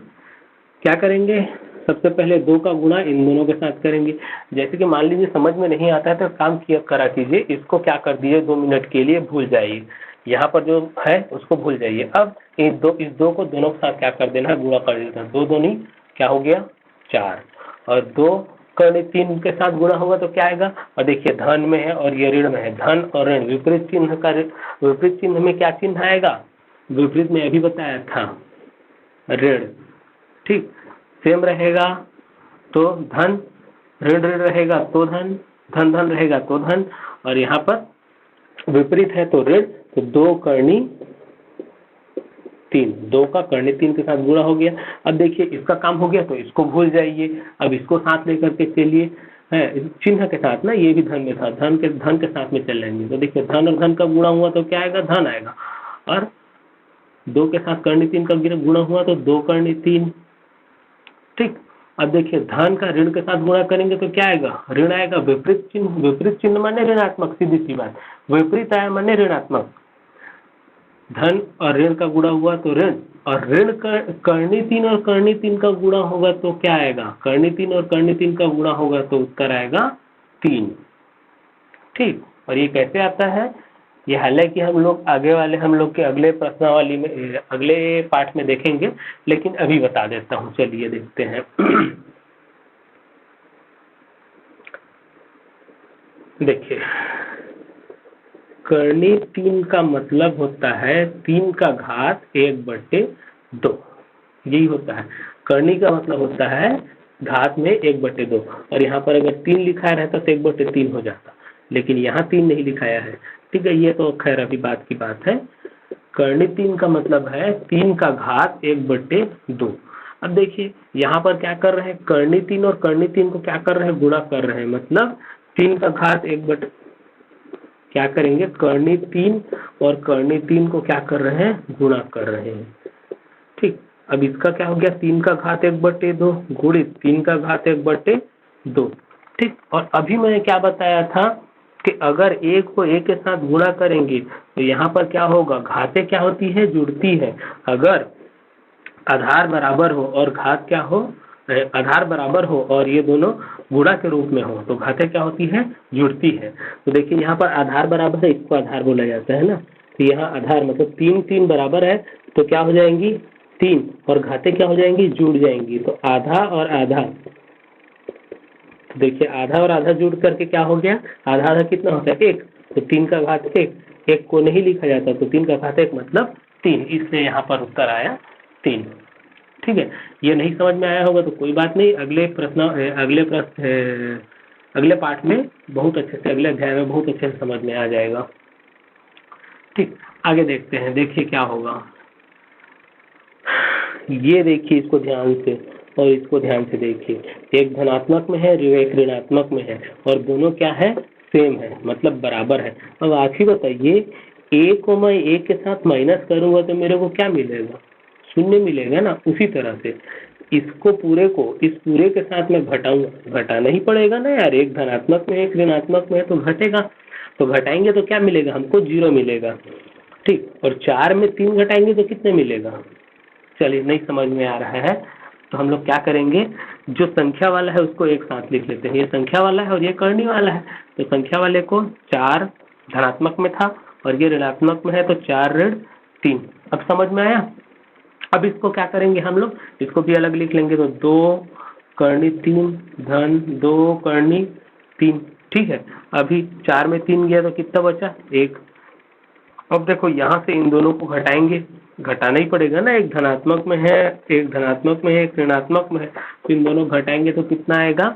क्या करेंगे, सबसे पहले 2 का गुणा इन दोनों के साथ करेंगे। जैसे कि मान लीजिए समझ में नहीं आता है तो काम किया करा कीजिए, इसको क्या कर दीजिए, 2 मिनट के लिए भूल जाइए, यहाँ पर जो है उसको भूल जाइए। अब इस दो को दोनों के साथ क्या कर देना, गुणा कर देना, 2 दूनी क्या हो गया 4, और 2 करने 3 के साथ गुणा होगा तो क्या आएगा, और देखिए धन में है और ये ऋण में है, धन और ऋण विपरीत चिन्ह का, विपरीत चिन्ह में क्या चिन्ह आएगा, विपरीत में अभी बताया था ऋण, ठीक, सेम रहेगा तो धन, ऋण ऋण रहेगा तो धन, धन धन रहेगा तो धन, और यहाँ पर विपरीत है तो ऋण, तो 2 करनी 3, 2 का करनी 3 के साथ गुणा हो गया। अब देखिए इसका काम हो गया तो इसको भूल जाइए, अब इसको साथ लेकर के चलिए, है चिन्ह के साथ ना, ये भी धन में था, धन के साथ में चल जाएंगे। तो देखिए धन और धन का गुणा हुआ तो क्या आएगा, धन आएगा, और 2 के साथ करनी 3 का गुणा हुआ तो 2 करनी 3। ठीक, अब देखिए धन का ऋण के साथ गुणा करेंगे तो क्या आएगा, ऋण आएगा। विपरीत चिन्ह माने ऋणात्मक, सीधी सी बात, विपरीत आया माने ऋणात्मक। धन और ऋण का गुणा हुआ तो ऋण, और ऋण करनी 3 और करनी 3 का गुणा होगा तो क्या आएगा, करनी 3 और करनी 3 का गुणा होगा तो उत्तर आएगा 3। ठीक, और ये कैसे आता है, ये हालांकि हम लोग के अगले प्रश्नावली में, अगले पाठ में देखेंगे, लेकिन अभी बता देता हूँ, चलिए देखते हैं। देखिए करनी 3 का मतलब होता है 3 का घात 1/2, यही होता है। करनी का मतलब होता है घात में 1/2, और यहाँ पर अगर 3 लिखा रहता तो 1/3 हो जाता, लेकिन यहाँ 3 नहीं लिखाया है। ठीक है, ये तो खैर अभी बात की बात है। करनी 3 का मतलब है 3 का घात 1/2। अब देखिए यहाँ पर क्या कर रहे हैं, करनी 3 और करनी 3 को क्या कर रहे हैं, गुणा कर रहे हैं, मतलब 3 का घात 1/, क्या करेंगे, करनी 3 और करनी 3 को क्या कर रहे हैं, गुणा कर रहे हैं। ठीक, अब इसका क्या हो गया, 3 का घात 1/2 गुणित 3 का घात 1/2। ठीक, और अभी मैंने क्या बताया था कि अगर एक को एक के साथ गुणा करेंगे तो यहाँ पर क्या होगा, घातें क्या होती है, जुड़ती है। अगर आधार बराबर हो और घात क्या हो, आधार बराबर हो और ये दोनों गुणा के रूप में हो तो घातें क्या होती है, जुड़ती है। तो देखिए यहाँ पर आधार बराबर है, इसको आधार बोला जाता है ना, तो यहाँ आधार मतलब 3 3 बराबर है तो क्या हो जाएंगी 3, और घातें क्या हो जाएंगी, जुड़ जाएंगी, तो आधा और आधा। तो देखिए आधा और आधा जुड़ करके क्या हो गया, आधा आधा कितना होता है 1, तो 3 का घात 1, 1 को नहीं लिखा जाता तो 3 का घात 1 मतलब 3, इसलिए यहाँ पर उत्तर आया 3। ठीक है, ये नहीं समझ में आया होगा तो कोई बात नहीं, अगले पाठ में बहुत अच्छे से, अगले अध्याय में बहुत अच्छे से समझ में आ जाएगा। ठीक, आगे देखते हैं, देखिए क्या होगा। ये देखिए इसको ध्यान से, और इसको ध्यान से देखिए, एक धनात्मक में है, एक ऋणात्मक में है, और दोनों क्या है, सेम है, मतलब बराबर है। अब आप ही बताइए, ए को मैं ए के साथ माइनस करूंगा तो मेरे को क्या मिलेगा, शून्य मिलेगा ना। उसी तरह से इसको पूरे को इस पूरे के साथ में घटाऊंगा, घटाना ही पड़ेगा ना यार, एक धनात्मक में एक ऋणात्मक में है तो घटेगा, तो घटाएंगे तो क्या मिलेगा हमको, 0 मिलेगा। ठीक, और 4 में 3 घटाएंगे तो कितने मिलेगा, चलिए नहीं समझ में आ रहा है तो हम लोग क्या करेंगे, जो संख्या वाला है उसको एक साथ लिख लेते हैं, ये संख्या वाला है और ये करनी वाला है, तो संख्या वाले को 4 धनात्मक में था और ये ऋणात्मक में है तो 4 ऋण 3। अब समझ में आया। अब इसको क्या करेंगे हम लोग, इसको भी अलग लिख लेंगे, तो 2 करनी 3 धन 2 करनी 3। ठीक है, अभी 4 में 3 गया तो कितना बचा, 1। अब देखो यहाँ से इन दोनों को घटाएंगे, घटाना ही पड़ेगा ना, एक धनात्मक में है, एक धनात्मक में है, एक ऋणात्मक में है, तो इन दोनों घटाएंगे तो कितना आएगा,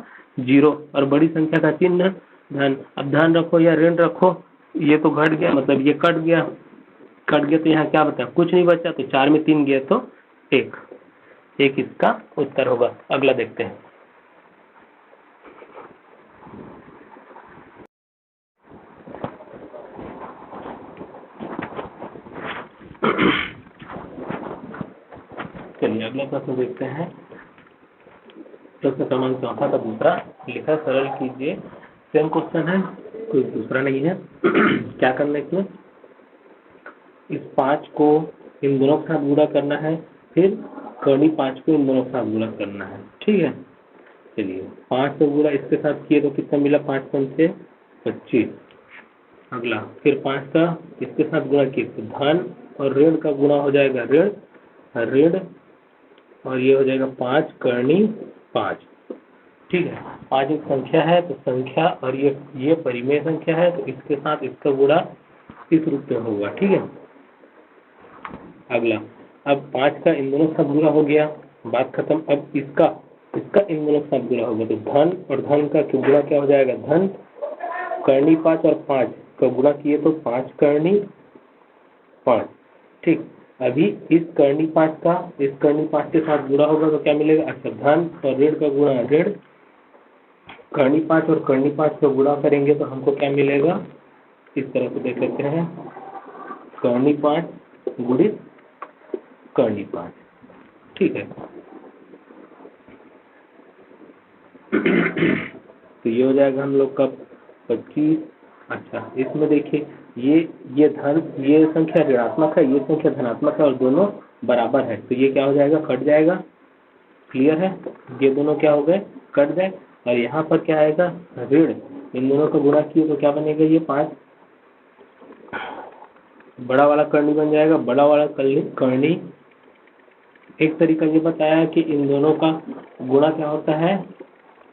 0, और बड़ी संख्या का चिन्ह धन। अब धन रखो या ऋण रखो, ये तो घट गया, मतलब ये कट गया, तो यहाँ क्या बता, कुछ नहीं बचा, तो 4 में 3 गया तो 1, इसका उत्तर होगा। अगला देखते हैं। चलिए अगला प्रश्न देखते हैं। प्रश्न क्रमांक 4 का दूसरा लिखा, सरल कीजिए। सेम क्वेश्चन है, कोई दूसरा नहीं है। क्या करना है इसमें, इस 5 को इन दोनों के साथ गुणा करना है, फिर करनी 5 को इन दोनों के साथ गुणा करना है। ठीक है, चलिए 5 से गुणा इसके साथ किए तो कितना मिला, 5 पंचे 25। अगला फिर 5 का इसके साथ गुणा किए तो धन और ऋण का गुणा हो जाएगा ऋण, और ये हो जाएगा 5 करनी 5। ठीक है, 5 एक संख्या है तो संख्या, और ये परिमेय संख्या है तो इसके साथ इसका गुणा इस रूप में होगा। ठीक है, अगला अब 5 का इन दोनों का गुणा हो गया बात खत्म। अब इसका इसका इन दोनों के साथ गुणा होगा तो धन और धन का गुणा क्या हो जाएगा, धन करनी 5 और 5 का गुणा किए तो 5 करनी 5। ठीक, अभी इस करनी 5 का इस करनी 5 के साथ गुणा होगा तो क्या मिलेगा, अच्छा धन और ऋण का गुणा ऋण, करनी 5 और करनी 5 का गुणा करेंगे तो हमको क्या मिलेगा, इस तरह से देख लेते हैं, करनी 5 गुणित करनी 5। ठीक है तो ये हो जाएगा हम लोग का 25। अच्छा इसमें देखिए ये धन, ये संख्या ऋणात्मक है, ये संख्या धनात्मक है और दोनों बराबर है तो ये क्या हो जाएगा, कट जाएगा। क्लियर है, ये दोनों क्या हो गए, कट गए। और यहाँ पर क्या आएगा, ऋण, इन दोनों का गुणा किए तो क्या बनेगा, ये 5 बड़ा वाला करनी बन जाएगा। बड़ा वाला करनी एक तरीका ये बताया है कि इन दोनों का गुणा क्या होता है,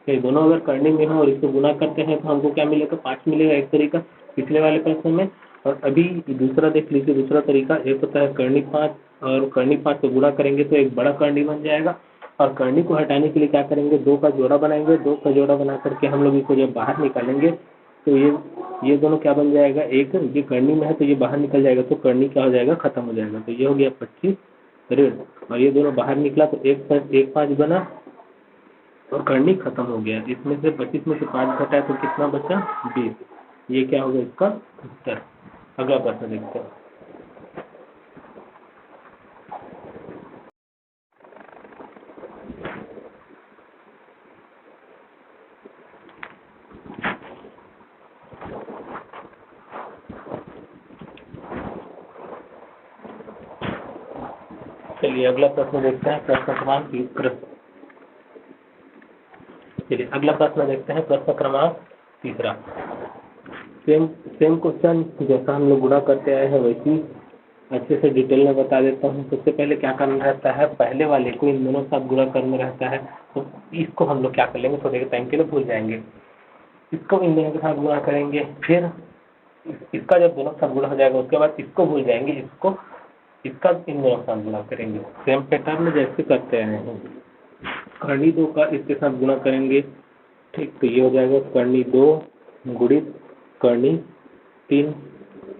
ये दोनों अगर करनी में हो और इसको गुणा करते हैं तो हमको क्या मिलेगा, 5 मिलेगा, एक तरीका पिछले वाले प्रश्न में। और अभी दूसरा देख लीजिए, दूसरा तरीका एक होता है करनी 5 और करनी 5 को गुणा करेंगे तो एक बड़ा करनी बन जाएगा। और करनी को हटाने के लिए क्या करेंगे, 2 का जोड़ा बनाएंगे। 2 का जोड़ा बना करके हम लोग इसको जब बाहर निकालेंगे तो ये दोनों क्या बन जाएगा, एक ये करनी में है तो ये बाहर निकल जाएगा तो करनी क्या हो जाएगा, खत्म हो जाएगा। तो ये हो गया 25 ऋण, और ये दोनों बाहर निकला तो 1 5 बना और करनी खत्म हो गया। इसमें से 25 में से 5 घटा तो कितना बचा, 20। ये क्या होगा इसका उत्तर। अगला प्रश्न देखते हैं। चलिए अगला प्रश्न देखते हैं, प्रश्न क्रमांक 30। चलिए अगला प्रश्न देखते हैं, प्रश्न क्रमांक 3। सेम क्वेश्चन जैसा हम लोग गुणा करते आए हैं वैसी अच्छे से डिटेल में बता देता हूँ। सबसे पहले क्या करना रहता है, पहले वाले को इन दोनों साथ गुणा करना रहता है। तो इसको हम लोग क्या कर लेंगे, थोड़े टाइम के लिए भूल जाएंगे। इसको इन दोनों के साथ गुणा करेंगे, फिर इसका जब दोनों साथ गुणा हो जाएगा उसके बाद इसको भूल जाएंगे, इसका इन दोनों साथ गुणा करेंगे। सेम पैटर्न में जैसे करते आए हैं। करनी 2 का इसके साथ गुणा करेंगे। ठीक, तो ये हो जाएगा करनी 2 गुणित करनी 3।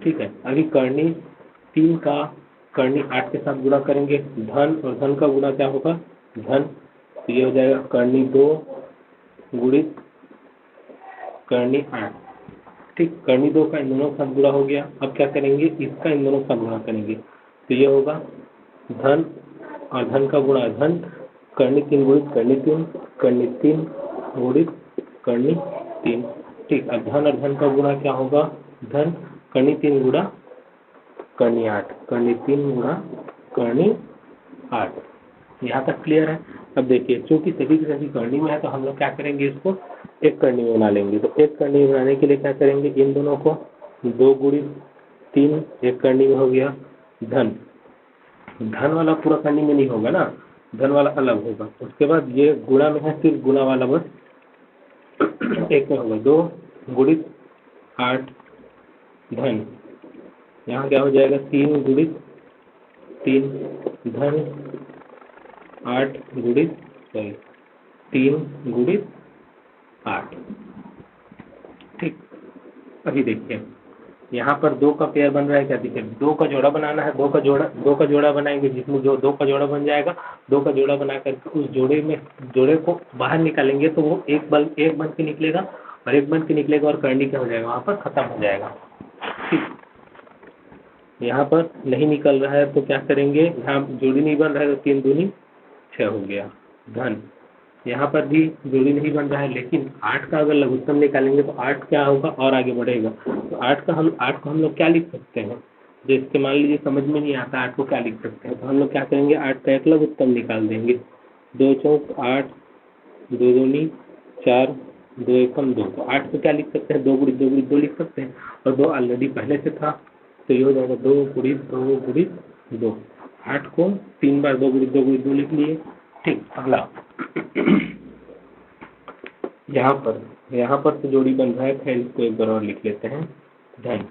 ठीक है, अभी करनी 3 का करनी 8 के साथ गुणा करेंगे। धन और धन का गुणा क्या होगा, धन, तो ये हो जाएगा करनी 2 गुणित करनी 8। ठीक, करनी 2 का इन दोनों के साथ गुणा हो गया। अब क्या करेंगे, इसका इन दोनों के साथ गुणा करेंगे तो ये होगा धन और धन का गुणा धन, करनी 3 गुणित करनी 3, करनी 3 गुणित करनी 3। ठीक, अब धन और धन का गुणा क्या होगा, धन, करनी 3 गुणा करनी 8, करनी 3 गुणा करनी 8। यहाँ तक क्लियर है। अब देखिए चूंकि सभी की सभी करनी में है तो हम लोग क्या करेंगे, इसको एक करनी में बना लेंगे। तो एक करनी में बनाने के लिए क्या करेंगे, इन दोनों को 2 गुणित 3 एक करनी में हो गया। धन, धन वाला पूरा करनी में नहीं होगा ना, धन वाला अलग होगा। उसके बाद ये गुणा में है, सिर्फ गुणा वाला बस एक में होगा। 2 गुणित 8 धन, यहाँ क्या हो जाएगा, 3 गुणित 3 धन 8 गुणित 3 गुणित 8। ठीक, अभी देखिए यहाँ पर 2 का पेयर बन रहा है क्या, देखिए 2 का जोड़ा बनाना है। 2 का जोड़ा बनाएंगे, जिसमें जो 2 का जोड़ा बन जाएगा, 2 का जोड़ा बना करके उस जोड़े को बाहर निकालेंगे तो वो एक बन के निकलेगा और एक बन के निकलेगा और करनी क्या हो जाएगा, वहाँ पर खत्म हो जाएगा। ठीक, यहाँ पर नहीं निकल रहा है तो क्या करेंगे, यहाँ जोड़ी नहीं बन रहा है तो 3 दूनी 6 हो गया धन। यहाँ पर भी जोड़ी नहीं बन रहा है, लेकिन 8 का अगर लघुत्तम निकालेंगे तो 8 क्या होगा और आगे बढ़ेगा। तो 8 को हम लोग क्या लिख सकते हैं, जैसे मान लीजिए समझ में नहीं आता 8 को क्या लिख सकते हैं, तो हम लोग क्या करेंगे, 8 का एक लघुत्तम निकाल देंगे। 2 चौक 8, 2 दूनी 4, 2 एकम 2। तो 8 को क्या लिख सकते हैं, 2 गुणित 2 गुणित 2 लिख सकते हैं, और 2 ऑलरेडी पहले से था तो ये हो जाएगा 2 गुणित 2 गुणित 2। 8 को 3 बार 2 गुणित 2 गुणित 2 लिख लिए। ठीक, अगला यहाँ पर तो जोड़ी बन रहा है, खैर इसको एक बार और लिख लेते हैं। धन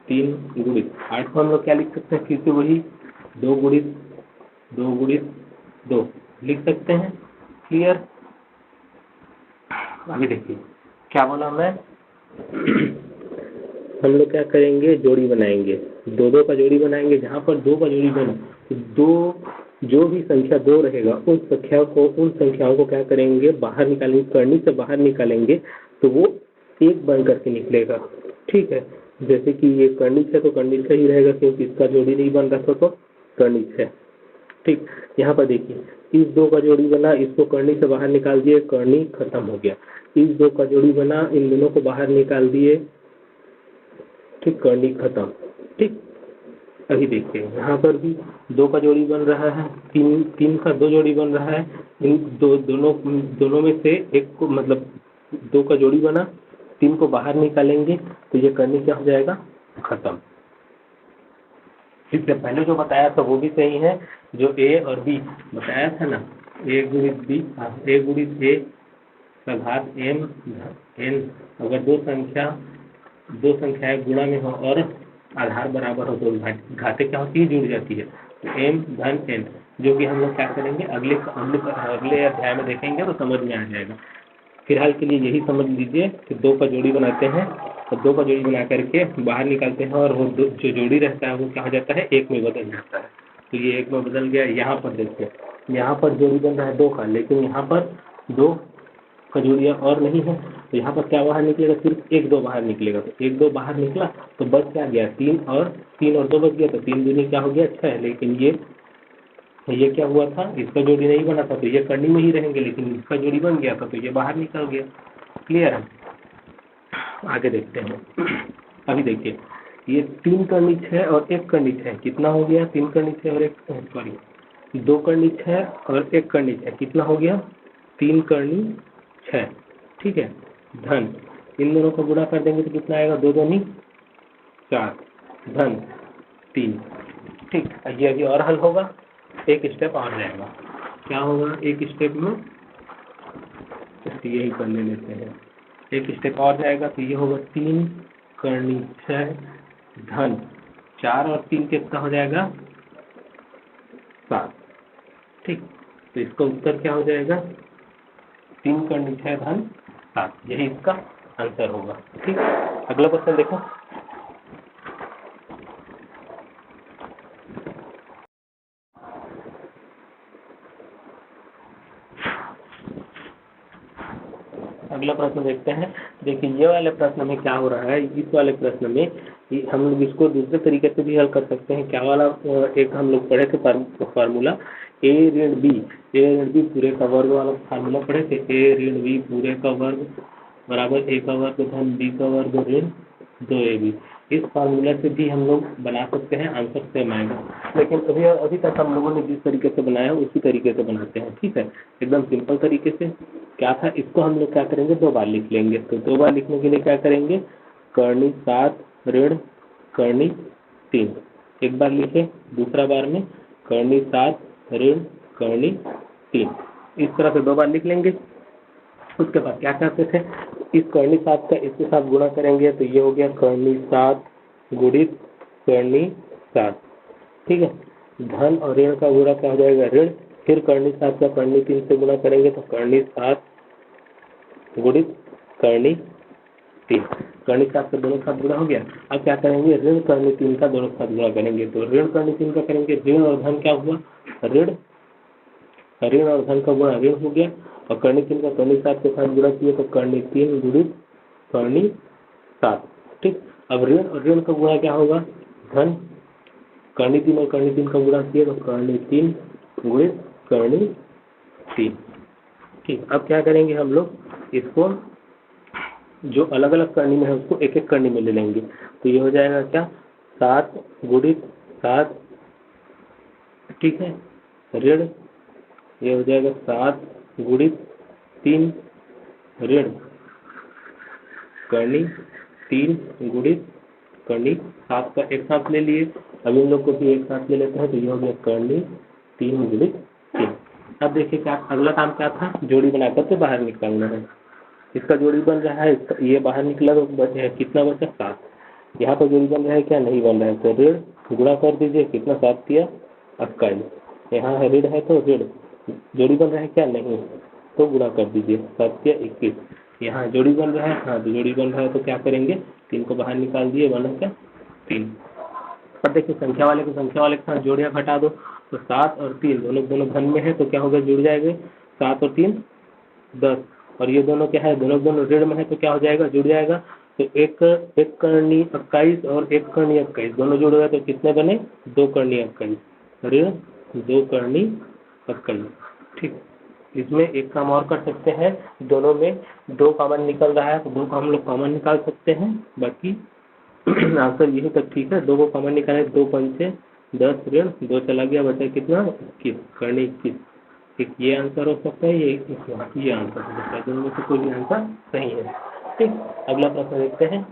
3 गुणित 8 को हम लोग क्या लिख सकते हैं, फिर से वही 2 गुणित 2 गुणित 2 लिख सकते हैं। क्लियर। अभी देखिए क्या बोला मैं हम लोग क्या करेंगे, जोड़ी बनाएंगे, दो दो का जोड़ी बनाएंगे। जहाँ पर 2 का जोड़ी बना तो दो, जो भी संख्या 2 रहेगा उन संख्याओं को क्या करेंगे, बाहर निकालेंगे, करनी से बाहर निकालेंगे तो वो 1 बन करके निकलेगा। ठीक है, जैसे कि ये कर्णिक है तो कर्णिक ही रहेगा क्योंकि इसका जोड़ी नहीं बन रहा था तो कर्णिक है। ठीक, यहाँ पर देखिए इस 2 का जोड़ी बना, इसको कर्णी से बाहर निकाल दिए, कर्णी खत्म हो गया। इस 2 का जोड़ी बना, इन दोनों को बाहर निकाल दिए, ठीक, कर्णी खत्म। ठीक, अभी देखिए यहाँ पर भी 2 का जोड़ी बन रहा है, तीन का 2 जोड़ी बन रहा है। इन दोनों में से एक को, मतलब 2 का जोड़ी बना, 3 को बाहर निकालेंगे तो ये कर्णी क्या हो जाएगा, खत्म। इससे पहले जो बताया था वो भी सही है, जो ए और बी बताया था ना, ए गुणित बी, ए गुणित ए का घात एम एन, अगर दो संख्याएं गुणा में हो और आधार बराबर हो तो घातें क्या होती है, जुड़ जाती है। तो एम धन एन, जो कि हम लोग क्या करेंगे अगले अध्याय में देखेंगे तो समझ में आ जाएगा। फिलहाल के लिए यही समझ लीजिए कि 2 का जोड़ी बनाते हैं और 2 का जोड़ी बना करके बाहर निकालते हैं और वो जो जोड़ी रहता है वो क्या हो जाता है, 1 में बदल जाता है। तो ये 1 में बदल गया। यहाँ पर देखिए, यहाँ पर जोड़ी बन रहा है 2 का, लेकिन यहाँ पर 2 का जोड़ी और नहीं है तो यहाँ पर क्या बाहर निकलेगा, सिर्फ 1 2 बाहर निकलेगा। तो 1 2 बाहर निकला तो बच क्या गया, 3 और 2 बच गया, तो 3 दूनी क्या हो गया, 6। लेकिन ये क्या हुआ था, इसका जोड़ी नहीं बना था तो ये कर्णी में ही रहेंगे, लेकिन इसका जोड़ी बन गया था तो ये बाहर निकल गया। क्लियर है। आगे देखते हैं। अभी देखिए ये 3 कर्णी 6 और 1 कर्णी 6 कितना हो गया, 3 कर्णी 6 और 2 कर्णी 6 और 1 कर्णी 6 कितना हो गया, 3 कर्णी 6। ठीक है, धन इन दोनों को गुणा कर देंगे तो कितना आएगा, 2 दूनी 4, धन 3। ठीक, ये अभी और हल होगा, एक स्टेप और जाएगा। क्या होगा एक स्टेप में, यही कर लेते हैं, एक स्टेप और जाएगा तो ये होगा 3 कर्णी 6 धन 4 और 3 कितना हो जाएगा, 7। ठीक, तो इसका उत्तर क्या हो जाएगा, 3 कर्णी 6 धन 7, यही इसका आंसर होगा। ठीक, अगला क्वेश्चन देखो। अगला प्रश्न देखते हैं। देखिए ये वाले प्रश्न में क्या हो रहा है, इस वाले प्रश्न में हम लोग इसको दूसरे तरीके से भी हल कर सकते हैं। क्या वाला, एक हम लोग पढ़े थे फार्मूला ए ऋण बी पूरे का वर्ग वाला फार्मूला पढ़े थे। ए ऋण बी पूरे का वर्ग बराबर ए का वर्ग धन बी का वर्ग ऋण 2ab। इस फार्मूला से भी हम लोग बना सकते हैं, आंसर सेम आएगा। लेकिन अभी तक हम लोगों ने जिस तरीके से बनाया उसी तरीके से बनाते हैं। ठीक है, एकदम सिंपल तरीके से। क्या था, इसको हम लोग क्या करेंगे, 2 बार लिख लेंगे। तो 2 बार लिखने के लिए क्या करेंगे, कर्णी 7 ऋण कर्णी 3 एक बार लिखे, दूसरा बार में कर्णी 7 ऋण कर्णी 3 इस तरह से 2 बार लिख लेंगे। उसके बाद क्या करते थे, इस कर्णी 7 का इसके साथ गुणा करेंगे तो ये हो गया कर्णी 7 गुणित कर्णी 7। ठीक है, धन और ऋण का गुणा क्या हो जाएगा, ऋण, फिर कर्णी 7 का कर्णी 3 से गुणा करेंगे तो कर्णी 7 गुणित कर्णी 3, कर्णी 7 का दोनों साथ गुणा हो गया। अब क्या करेंगे, ऋण कर्णी 3 का दोनों साथ गुणा करेंगे। तो ऋण कर्णी 3 का करेंगे, ऋण और धन क्या हुआ, ऋण और धन का गुणा ऋण हो गया, और कर्णी 3 का कर्णी 7 के साथ गुणा किए तो कर्णी 3 गुणित कर्णी 7। ठीक, अब ऋण और ऋण का गुणा क्या होगा, धन, कर्णी 3 और कर्णी 3 का गुणा किए तो कर्णी 3 गुणित कर्णी 3। ठीक, अब क्या करेंगे हम लोग, इसको जो अलग अलग कर्णी में है उसको एक एक कर्णी में ले लेंगे। तो ये हो जाएगा क्या, 7 गुणित 7। ठीक है, ऋण, ये हो जाएगा 7 गुणित 3 ऋण कर्णी 3 गुणित कर्णी 7 का एक साथ ले लिए। अब इन लोग को भी एक साथ ले लेते हैं तो ये हो गया कर्णी 3 गुणित 3। अब देखिए क्या अगला काम क्या था, जोड़ी बना करके बाहर निकालना है। इसका जोड़ी बन रहा है, ये बाहर निकला तो बचा कितना, बचा 7। यहाँ पर जोड़ी बन रहा है क्या, नहीं बन रहा है, तो ऋण गुणा कर दीजिए, कितना 7 किया 21। यहाँ है ऋण है तो ऋण, जोड़ी बन रहा है क्या, नहीं, तो गुणा कर दीजिए 7 या 21। यहाँ जोड़ी बन रहा है, हाँ तो जोड़ी बन रहा है तो क्या करेंगे, 3 को बाहर निकाल दिए, बना क्या 3। पर देखिए संख्या वाले को संख्या वाले के साथ जोड़िया घटा दो, तो 7 और 3 दोनों दोनों घन में है तो क्या होगा, जुड़ जाएंगे, 7 और 3 10, और ये दोनों क्या है, दोनों दोनों ऋण में है तो क्या हो जाएगा, जुड़ जाएगा। तो एक एक करनी 21 और एक करनी 21 दोनों जुड़ गए तो कितने बने, 2 करनी 21, ऋण 2 करनी 21। ठीक, इसमें एक काम और कर सकते हैं, दोनों में 2 कॉमन निकल रहा है तो 2 को हम लोग कॉमन निकाल सकते हैं, बाकी आंसर यही तक ठीक है। 2 को कॉमन निकाले, 2 पंचे 10, ऋण 2 चला गया, बचा कितना 21, करनी 21। ठीक, ये आंसर हो सकता है, ये आंसर हो सकता है, दोनों में से कोई भी आंसर सही है। ठीक, अगला प्रश्न देखते हैं।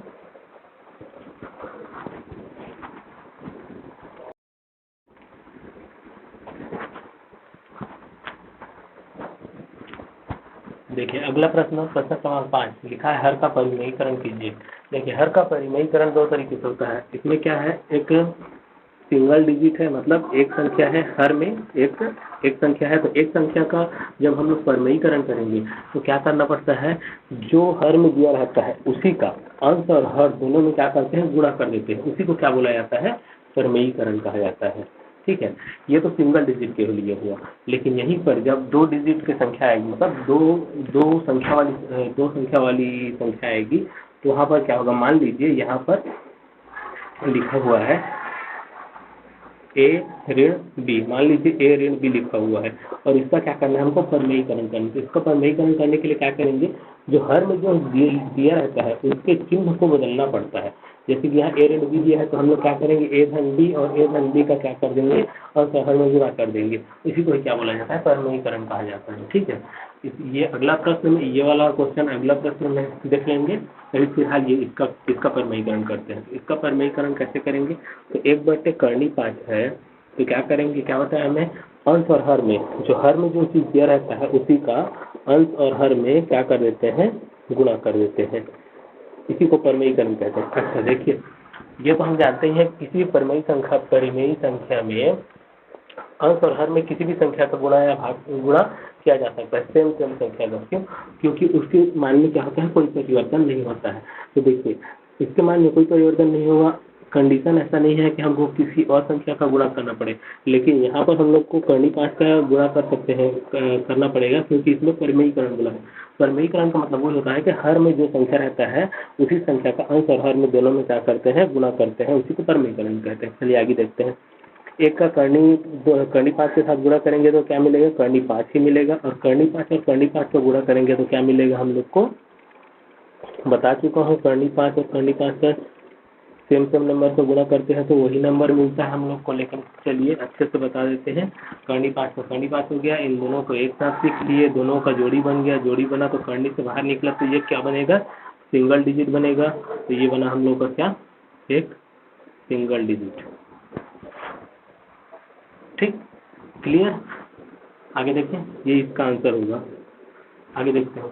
देखिए अगला प्रश्न, प्रश्न क्रमांक 5 लिखा है हर का परिमेयीकरण कीजिए। देखिए हर का परिमेयीकरण 2 तरीके से होता है। इसमें क्या है, एक सिंगल डिजिट है, मतलब एक संख्या है, हर में एक संख्या है, तो एक संख्या का जब हम लोग परिमेयीकरण करेंगे तो क्या करना पड़ता है, जो हर में दिया रहता है उसी का अंश और हर दोनों में क्या करते हैं, गुणा कर देते हैं, उसी को क्या बोला जाता है, परिमेयीकरण कहा जाता है। ठीक है, ये तो सिंगल डिजिट के लिए हुआ। लेकिन यहीं पर जब 2 डिजिट की संख्या आएगी, मतलब दो संख्या वाली संख्या आएगी, तो वहां पर क्या होगा, मान लीजिए यहाँ पर लिखा हुआ है ए ऋण बी, मान लीजिए ए ऋण बी लिखा हुआ है, और इसका क्या करना है, हमको परिमेयीकरण करना है। इसका परिमेयीकरण करने के लिए क्या करेंगे, जो हर में जो दिया रहता है उसके चिन्ह को बदलना पड़ता है। जैसे कि यहाँ ए ऋण बी दिया है तो हम लोग क्या करेंगे, ए धन बी और ए धन बी का क्या कर देंगे, और हर में गुणा कर देंगे, इसी को क्या बोला जाता है, परिमेयीकरण कहा जाता है। ठीक है, ये अगला प्रश्न में, ये वाला क्वेश्चन अगला प्रश्न में देख लेंगे। अभी फिलहाल ये इसका परिमेयीकरण करते हैं। इसका परिमेयीकरण कैसे करेंगे, तो 1/5 है, तो क्या करेंगे, क्या होता है, हमें अंश और हर में, जो हर में जो चीज दिया रहता है उसी का अंश और हर में क्या कर देते हैं, गुणा कर देते हैं, इसी को परिमेयीकरण कहते हैं। अच्छा देखिए, ये तो हम जानते हैं किसी भी परिमेयी संख्या में अंश और हर में किसी भी संख्या का गुणा या गुणा किया जा सकता है, सेम संख्या का। क्यों, क्योंकि उसके मान में क्या होता है, कोई परिवर्तन नहीं होता है। तो देखिए इसके मान में कोई परिवर्तन नहीं होगा, कंडीशन ऐसा नहीं है कि हमको किसी और संख्या का गुणा करना पड़े, लेकिन यहाँ पर हम लोग को करनी 5 का गुणा कर सकते हैं, करना पड़ेगा, क्योंकि इसमें परिमेयीकरण बोला है। परिमेयीकरण का मतलब वो होता है कि हर में जो संख्या रहता है उसी संख्या का अंश और हर में दोनों में क्या करते हैं, गुणा करते हैं, उसी को परिमेयीकरण कहते हैं। चलिए आगे देखते हैं। एक का करनी 5 के साथ गुणा करेंगे तो क्या मिलेगा, करनी 5 ही मिलेगा, और करनी 5 और करनी 5 को गुणा करेंगे तो क्या मिलेगा, हम लोग को बता चुका हूँ, करनी 5 और करनी 5 का सेम नंबर से गुणा करते हैं तो वही नंबर मिलता है हम लोग को। लेकिन चलिए अच्छे से बता देते हैं, करनी 5 तो करनी 5 हो गया, इन दोनों को एक साथ लिख लिए, दोनों का जोड़ी बन गया, जोड़ी बना तो करनी से बाहर निकला तो ये क्या बनेगा, सिंगल डिजिट बनेगा। तो ये बना हम लोग का क्या, एक सिंगल डिजिट। ठीक, क्लियर। आगे देखें, ये इसका आंसर होगा। आगे देखते हैं।